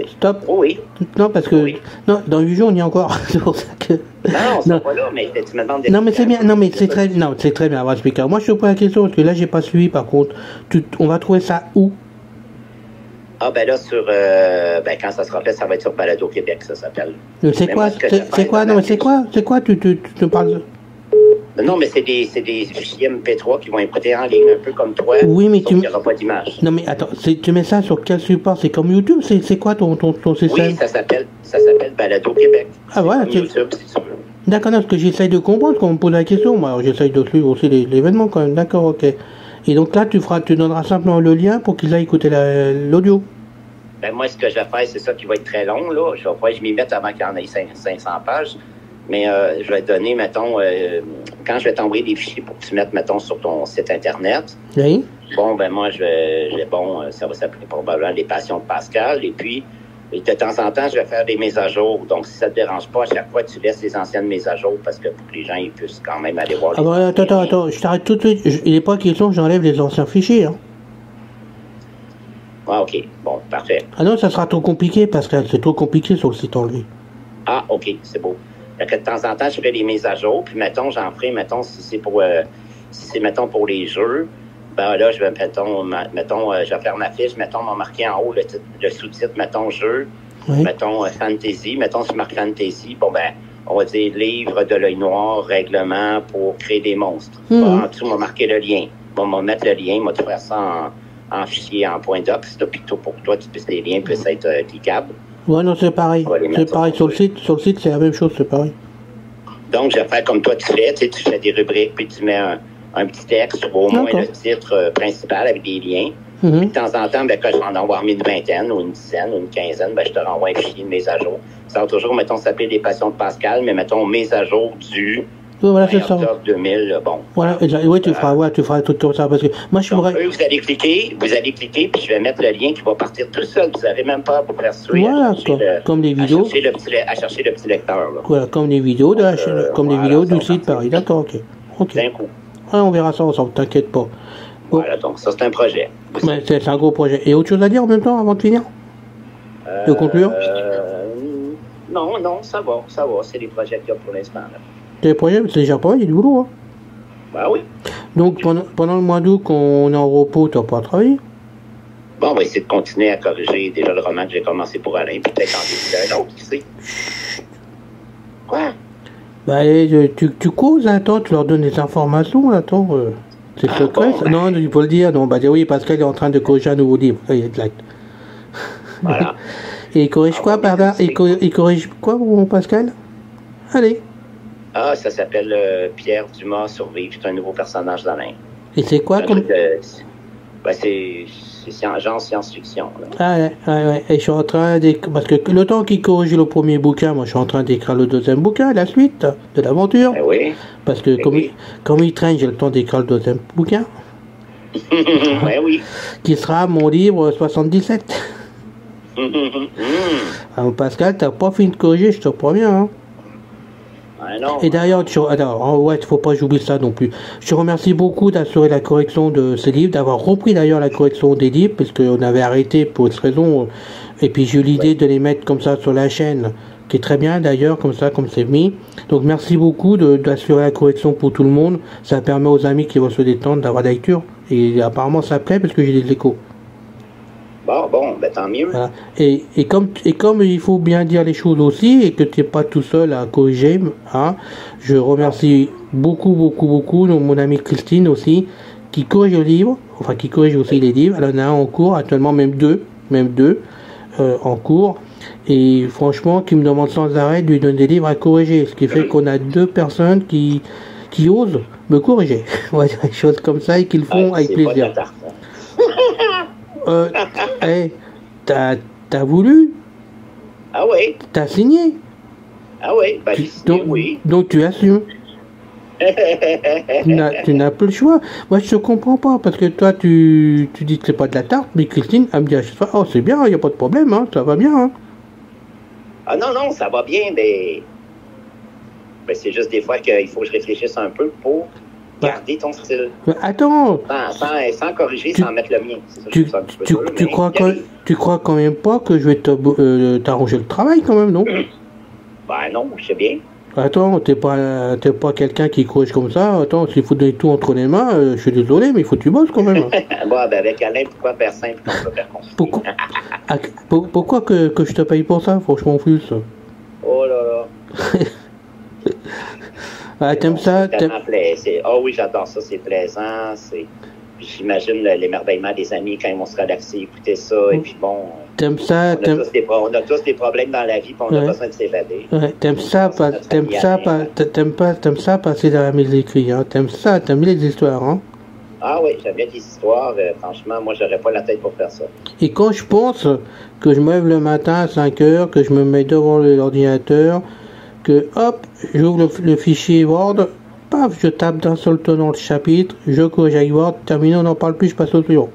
Stop. Oui. Non, parce que non, dans 8 jours, on y est encore. C'est pour ça que. Non, c'est pas là, mais tu me demandes des. Non, mais c'est bien. Non, mais c'est très, non, c'est très bien. On va expliquer. Moi, je te pose la question parce que là, j'ai pas suivi. Par contre, on va trouver ça où? Ah, ben là, sur. Quand ça sera fait, ça va être sur Balado Québec, ça s'appelle. C'est quoi? C'est quoi? Non, mais c'est quoi? C'est quoi? Tu te parles. Non, mais c'est des fichiers MP3 qui vont être prêtés en ligne, un peu comme toi. Oui, mais il n'y aura pas d'image. Non, mais attends, tu mets ça sur quel support? C'est comme YouTube? C'est quoi ton système? Oui, ça s'appelle Balado Québec. Ah, voilà. YouTube, si tu veux. D'accord, non, parce que j'essaye de comprendre quand on me pose la question. Moi, j'essaye de suivre aussi l'événement quand même. D'accord, ok. Et donc là, tu donneras simplement le lien pour qu'ils aillent écouter l'audio. Ben, moi, ce que je vais faire, c'est ça qui va être très long, là. Je m'y mette avant qu'il y en ait 500 pages. Mais je vais te donner, mettons, quand je vais t'envoyer des fichiers pour que tu mettes, mettons, sur ton site Internet. Oui. Bon, ben moi, ça va s'appeler probablement Les Passions de Pascal. Et puis, de temps en temps, je vais faire des mises à jour. Donc, si ça te dérange pas, à chaque fois, tu laisses les anciennes mises à jour parce que pour que les gens ils puissent quand même aller voir les attends, je t'arrête tout de suite. Il n'est pas question que j'enlève les anciens fichiers, hein. Ah, OK. Bon, parfait. Ah non, ça sera trop compliqué, Pascal. C'est trop compliqué sur le site en lui. Ah, OK, c'est beau. Fait que de temps en temps, je fais des mises à jour, puis mettons, j'en ferai, mettons, si c'est mettons, pour les jeux, ben là, je vais, je vais faire ma fiche, mettons, on va marquer en haut le sous-titre, mettons, jeu, oui. Mettons, fantasy, mettons, je marque fantasy, bon, ben, on va dire livre de l'œil noir, règlement pour créer des monstres. Bon, en dessous, on va marquer le lien. Bon, on va mettre le lien, on va te faire ça en fichier, en point docs, plutôt pour que toi, les liens puissent être cliquables. Ouais, non, c'est pareil. C'est pareil sur le site. Sur le site, c'est la même chose, c'est pareil. Donc, je vais faire comme toi, tu fais des rubriques, puis tu mets un petit texte, ou au moins le titre principal avec des liens. Puis de temps en temps, ben, quand je vais en avoir mis une vingtaine, ou une dizaine, ou une quinzaine, ben, je te renvoie un fichier de mise à jour. Ça va toujours, mettons, s'appeler Les Passions de Pascal, mais mettons, mise à jour du... Oui, voilà, c'est ça. Octobre 2000, bon. Voilà, oui, tu feras tout comme ça, parce que moi, je suis vrai. Vous allez cliquer, puis je vais mettre le lien qui va partir tout seul. Vous n'avez même pas à vous persuader. Voilà, comme les vidéos. À chercher le petit lecteur, là. Voilà, comme les vidéos, vidéos du site, pareil. D'accord, ok. D'un coup. Ouais, on verra ça ensemble, t'inquiète pas. Bon. Voilà, donc ça, c'est un projet. Ouais, c'est un gros projet. Et autre chose à dire en même temps, avant de finir? De conclure? Non, ça va. C'est les projets qu'il y a pour l'instant, là. Les projets, c'est déjà pas mal, il y a du boulot, hein. Bah oui. Donc, pendant le mois d'août, quand on est en repos, tu n'as pas travaillé? Bon, on va essayer de continuer à corriger déjà le roman que j'ai commencé pour Alain, puis peut-être en décider un autre, qui sait. Quoi? Bah, allez, tu causes, attends, tu leur donnes des informations, attends. C'est secret, bon, non, il faut le dire. Non, bah, oui, Pascal est en train de corriger un nouveau livre. Il y a de l'acte. Voilà. Et il corrige quoi, pardon? Il corrige quoi, mon Pascal? Allez. Ah, ça s'appelle Pierre Dumas Survivre. C'est un nouveau personnage d'Alain. Et c'est quoi comme... c'est genre science-fiction. Ah ouais. Et je suis en train parce que le temps qu'il corrige le premier bouquin, moi je suis en train d'écrire le deuxième bouquin, la suite de l'aventure. Oui. Parce que comme il traîne, j'ai le temps d'écrire le deuxième bouquin. Oui. Qui sera mon livre 77. Alors, Pascal, t'as pas fini de corriger, je te préviens, hein. Non, et d'ailleurs, faut pas que j'oublie ça non plus. Je te remercie beaucoup d'assurer la correction de ces livres, d'avoir repris d'ailleurs la correction des livres, parce qu'on avait arrêté pour cette raison. Et puis j'ai eu l'idée de les mettre comme ça sur la chaîne, qui est très bien d'ailleurs, comme c'est mis. Donc merci beaucoup d'assurer la correction pour tout le monde. Ça permet aux amis qui vont se détendre d'avoir la lecture. Et apparemment ça plaît parce que j'ai des échos. Bon, ben tant mieux. Voilà. Et comme il faut bien dire les choses aussi, et que tu n'es pas tout seul à corriger, hein, je remercie beaucoup mon amie Christine aussi, qui corrige le livre, enfin qui corrige aussi les livres. Elle en a un en cours, actuellement même deux en cours. Et franchement, qui me demande sans arrêt de lui donner des livres à corriger. Ce qui fait qu'on a deux personnes qui qui osent me corriger. On va dire des choses comme ça et qu'ils le font avec plaisir. Pas de la tarte, hein. Hey, t'as voulu? Ah oui. T'as signé? Ah oui, ben j'ai signé, oui. Donc tu assumes. Tu n'as plus le choix. Moi, je te comprends pas, parce que toi, tu dis que c'est pas de la tarte, mais Christine, elle me dit à chaque fois, oh, c'est bien, il n'y a pas de problème, hein, ça va bien. Hein. Ah non, ça va bien, mais c'est juste des fois qu'il faut que je réfléchisse un peu pour garder ton style. Mais attends. Sans corriger, sans mettre le mien. C'est ça, tu crois quand même pas que je vais t'arranger le travail, quand même, non? Ben non, je sais bien. Attends, t'es pas quelqu'un qui corrige comme ça. Attends, s'il faut donner tout entre les mains, je suis désolé, mais il faut que tu bosses quand même. Bon, ben avec Alain, pourquoi faire simple quand on peut faire compliqué? Pourquoi que je te paye pour ça, franchement, plus? Oh là là. Ah, t'aimes ça? Oh oui, j'adore ça, c'est plaisant. Puis j'imagine l'émerveillement des amis quand ils vont se relaxer, écouter ça, et puis bon... T'aimes ça? On a tous des problèmes dans la vie, puis on a besoin de s'évader. Ouais, t'aimes ça passer derrière mes écrits, hein? T'aimes les histoires, hein? Ah oui, j'aime bien des histoires. Franchement, moi, j'aurais pas la tête pour faire ça. Et quand je pense que je me lève le matin à 5 heures, que je me mets devant l'ordinateur, que hop, j'ouvre le fichier Word, paf, je tape d'un seul ton dans le chapitre, je corrige avec Word, terminé, on n'en parle plus, je passe au suivant.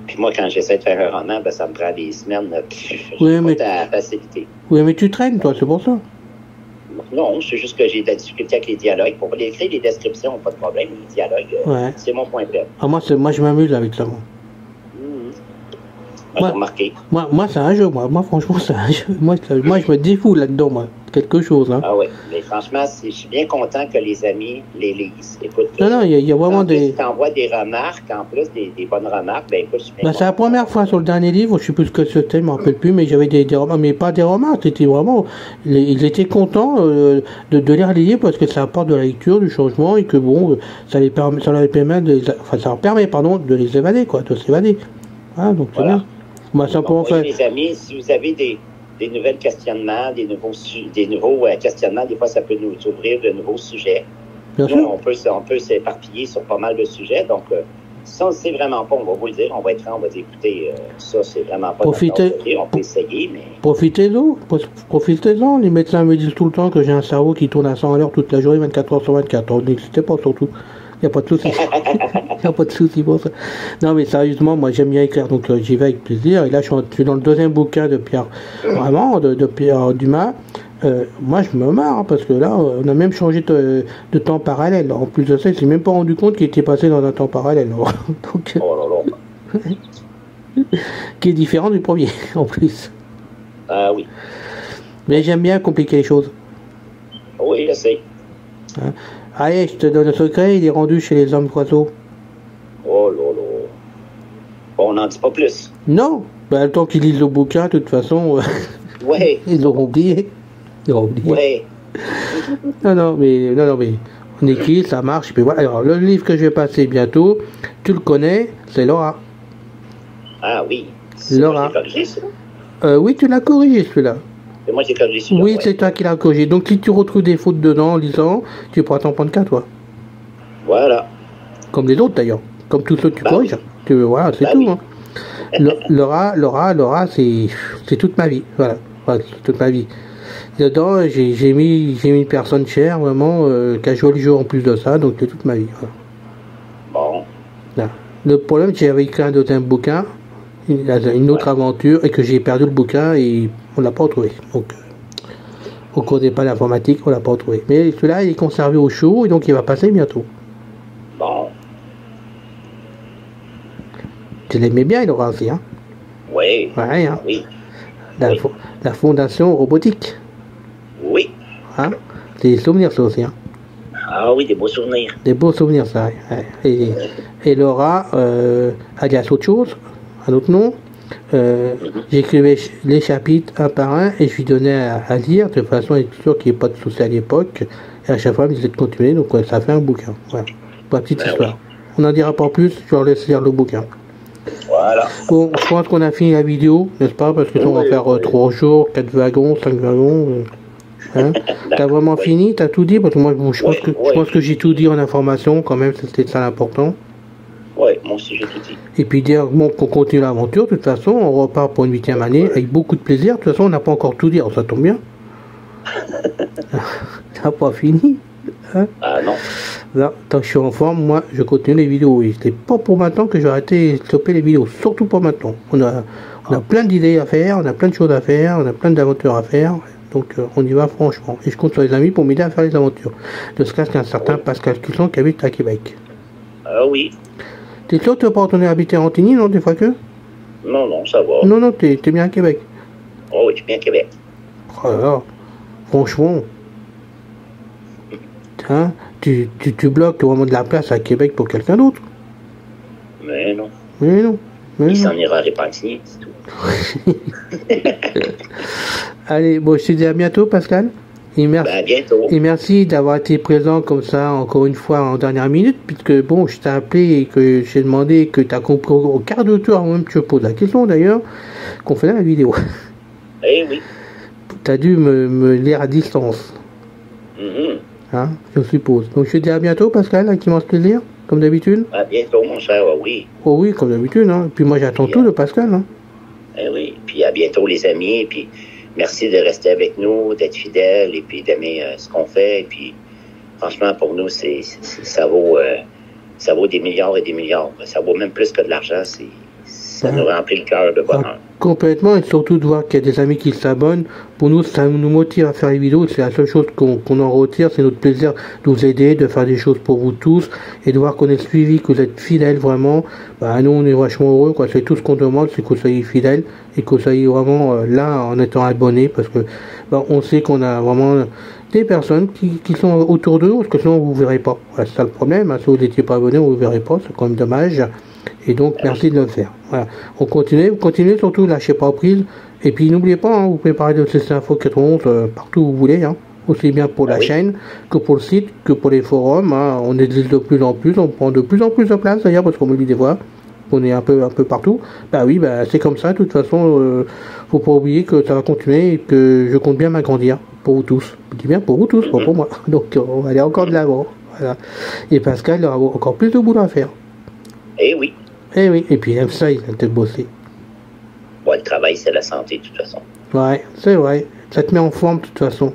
Puis moi, quand j'essaie de faire un roman, ben, ça me prend des semaines. Oui, mais ta facilité. Oui, mais tu traînes, toi, c'est pour ça. Non, c'est juste que j'ai de la difficulté avec les dialogues. Pour écrire les descriptions, pas de problème. Les dialogues, c'est mon point faible. Ah, moi, je m'amuse avec ça, moi. J'ai remarqué. Moi, c'est un jeu, moi, franchement, c'est un jeu. Moi, je me défoule là-dedans, moi. Quelque chose, hein. Ah oui, mais franchement, je suis bien content que les amis les lisent. Écoute, non, il y a vraiment des... Si t'envoies des remarques, en plus des bonnes remarques, ben écoute, je suis bien c'est la première fois sur le dernier livre, je sais plus ce que c'était, je me rappelle plus, mais j'avais des remarques, mais pas des remarques, c'était vraiment... Ils étaient contents de lire les livres parce que ça apporte de la lecture, du changement, et que bon, ça leur permet de les évader, quoi, de s'évader. Ah, donc c'est bien. Moi, simplement fait... Les amis, si vous avez des nouvelles questionnements, des nouveaux questionnements, des fois ça peut nous ouvrir de nouveaux sujets. Bien sûr. On peut s'éparpiller sur pas mal de sujets, donc si on ne sait vraiment pas, on va vous le dire, on va dire, écoutez, ça c'est vraiment pas Profitez, on peut essayer, mais... Profitez-en, les médecins me disent tout le temps que j'ai un cerveau qui tourne à 100 à l'heure toute la journée, 24 heures sur 24, on n'existait pas surtout. Il n'y a pas de souci. Il n'y a pas de souci pour ça. Non, mais sérieusement, moi j'aime bien écrire, donc j'y vais avec plaisir. Et là, je suis dans le deuxième bouquin de Pierre, vraiment, de Pierre Dumas. Moi, je me marre, hein, parce que là, on a même changé de temps parallèle. En plus de ça, il s'est même pas rendu compte qu'il était passé dans un temps parallèle. Donc, qui est différent du premier, en plus. Ah oui. Mais j'aime bien compliquer les choses. Oui, je sais. Hein? Allez, je te donne le secret, il est rendu chez les hommes oiseaux. Oh là là. On n'en dit pas plus. Non, ben, le temps qu'ils lisent le bouquin, de toute façon, ouais. Ils l'auront oublié. Ouais. non, mais on écrit, ça marche, et puis voilà. Alors, le livre que je vais passer bientôt, tu le connais, c'est Laura. Ah oui. Laura. Corrigé, ça? Oui, tu l'as corrigé, celui-là. Et moi, j'ai corrigé celui-là. Oui, c'est toi qui l'as corrigé. Donc, si tu retrouves des fautes dedans en lisant, tu pourras t'en prendre qu'à toi. Voilà. Comme les autres, d'ailleurs. Comme tous ceux que tu corriges. Voilà, c'est tout. Oui. Hein. Laura, c'est toute ma vie. Voilà, c'est toute ma vie. Dedans, j'ai mis une personne chère, vraiment, qui a joué le jeu en plus de ça, donc c'est toute ma vie. Voilà. Bon. Là. Le problème, c'est que j'avais écrit un deuxième bouquin, une autre aventure, et que j'ai perdu le bouquin et on l'a pas retrouvé. Donc, on ne connaît pas l'informatique, on l'a pas retrouvé. Mais celui-là, il est conservé au chaud, et donc il va passer bientôt. Bon. Tu l'aimais bien, il aura aussi, hein? Oui. Ouais, hein? Oui. La fondation robotique. Oui. Hein? C'est des souvenirs, ça aussi, hein? Ah oui, des beaux souvenirs. Des beaux souvenirs, ça. Ouais. Et Laura, alias autre chose, un autre nom, j'écrivais les chapitres un par un et je lui donnais à lire. De toute façon, il est sûr qu'il n'y ait pas de souci à l'époque. Et à chaque fois, il me disait de continuer, donc ouais, ça fait un bouquin. Voilà. Pour la petite histoire. Oui. On n'en dira pas plus, je leur laisse lire le bouquin. Voilà. Bon, je pense qu'on a fini la vidéo, n'est-ce pas? Parce que ça, on va faire 3 jours, 4 wagons, 5 wagons. Hein? T'as vraiment fini? T'as tout dit? Parce que moi, bon, je pense que j'ai tout dit en information, quand même, c'était ça l'important. Oui, moi aussi j'ai tout dit. Et puis dire bon, qu'on continue l'aventure, de toute façon, on repart pour une 8e année avec beaucoup de plaisir. De toute façon, on n'a pas encore tout dit, alors ça tombe bien. T'as pas fini. Hein? Ah non. Là, tant que je suis en forme, moi, je continue les vidéos. Et c'est pas pour maintenant que je vais arrêter de stopper les vidéos, surtout pas maintenant. On a plein d'idées à faire, on a plein de choses à faire, on a plein d'aventures à faire. Donc on y va franchement. Et je compte sur les amis pour m'aider à faire les aventures. De ce cas, c'est un certain Pascal Cusson qui habite à Québec. Ah oui. T'es sûr que tu vas pas retourner habiter à Antigny, non, des fois que? Non, non, ça va. Non, non, t'es bien à Québec. Oh oui, je suis bien à Québec. Oh là là, franchement. Hein, tu bloques vraiment de la place à Québec pour quelqu'un d'autre. Mais non. Mais non. Il s'en ira à Répentigny, c'est tout. Allez, bon, je te dis à bientôt, Pascal. Et merci, à bientôt. Et merci d'avoir été présent comme ça, encore une fois, en dernière minute, puisque, bon, je t'ai appelé et que j'ai demandé que tu as compris au quart de tour, même je te pose la question d'ailleurs, qu'on faisait la vidéo. Eh oui. Tu as dû me lire à distance. Hein, je suppose. Donc, je te dis à bientôt, Pascal, avec immense plaisir, comme d'habitude. À bientôt, mon cher, oui. Oh oui, comme d'habitude, hein. Et puis moi, j'attends tout de Pascal, hein. Eh oui. Puis à bientôt, les amis, puis... Merci de rester avec nous, d'être fidèles et puis d'aimer ce qu'on fait. Et puis, franchement, pour nous, ça vaut des milliards et des milliards. Ça vaut même plus que de l'argent. Ça nous remplit le cœur de bonheur. Complètement, et surtout de voir qu'il y a des amis qui s'abonnent. Pour nous, ça nous motive à faire les vidéos. C'est la seule chose qu'on en retire. C'est notre plaisir de vous aider, de faire des choses pour vous tous, et de voir qu'on est suivi, que vous êtes fidèles vraiment. Bah, nous, on est vachement heureux, quoi. C'est tout ce qu'on demande, c'est que vous soyez fidèles et que vous soyez vraiment là en étant abonnés, parce que bah, on sait qu'on a vraiment des personnes qui sont autour d'eux, parce que sinon vous ne verrez pas. Voilà, c'est ça le problème. Hein. Si vous n'étiez pas abonné, vous ne verrez pas. C'est quand même dommage. Et donc, merci de le faire. Voilà. On continue, surtout, lâchez pas prise. Et puis, n'oubliez pas, hein, vous pouvez parler de CC Info 91 partout où vous voulez, hein. Aussi bien pour la chaîne, que pour le site, que pour les forums, hein. On existe de plus en plus, on prend de plus en plus de place, d'ailleurs, parce qu'on me dit des fois, on est un peu partout. Bah oui, bah, c'est comme ça, de toute façon, faut pas oublier que ça va continuer et que je compte bien m'agrandir, pour vous tous. Je dis bien pour vous tous, pas pour moi. Donc, on va aller encore de l'avant. Voilà. Et Pascal, il aura encore plus de boulot à faire. Eh oui. Eh oui, et puis il aime ça, il aime peut-être bosser. Ouais, le travail, c'est la santé, de toute façon. Ouais, c'est vrai. Ça te met en forme, de toute façon.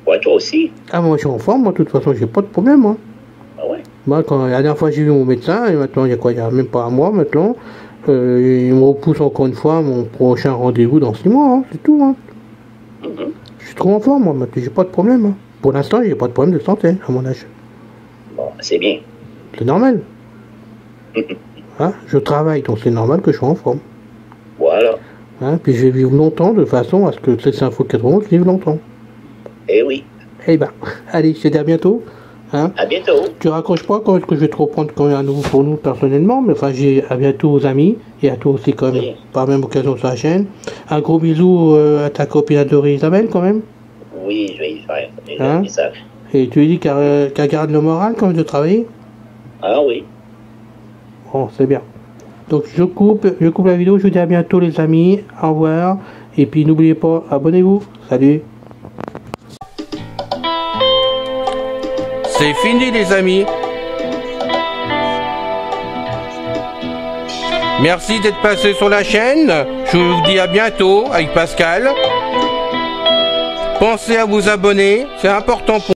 Ouais, toi aussi. Ah, moi, je suis en forme, moi, de toute façon, j'ai pas de problème, moi. Ah ouais? Moi, la dernière fois, j'ai vu mon médecin, et maintenant, il y a quoi? Il y a même pas un mois, maintenant. Il me repousse encore une fois mon prochain rendez-vous dans 6 mois, hein, c'est tout, hein. Je suis trop en forme, moi, maintenant, j'ai pas de problème, hein. Pour l'instant, j'ai pas de problème de santé, à mon âge. Bon, c'est bien. C'est normal. Hein, je travaille, donc c'est normal que je sois en forme. Voilà. Hein, puis je vais vivre longtemps de façon à ce que CC Info 91 vive longtemps. Eh oui. Eh ben, allez, je te dis à bientôt. Hein. À bientôt. Tu raccroches pas quand est-ce que je vais te reprendre quand même à nouveau pour nous personnellement, mais enfin, j'ai à bientôt aux amis et à toi aussi quand même, par même occasion sur la chaîne. Un gros bisou à ta copine adorée Isabelle quand même. Oui, je vais y faire. Hein? Et tu lui dis qu'elle garde le moral quand même de travailler. Ah oui. Bon, c'est bien. Donc je coupe la vidéo, je vous dis à bientôt les amis, au revoir, et puis n'oubliez pas, abonnez-vous, salut. C'est fini les amis. Merci d'être passé sur la chaîne, je vous dis à bientôt avec Pascal. Pensez à vous abonner, c'est important pour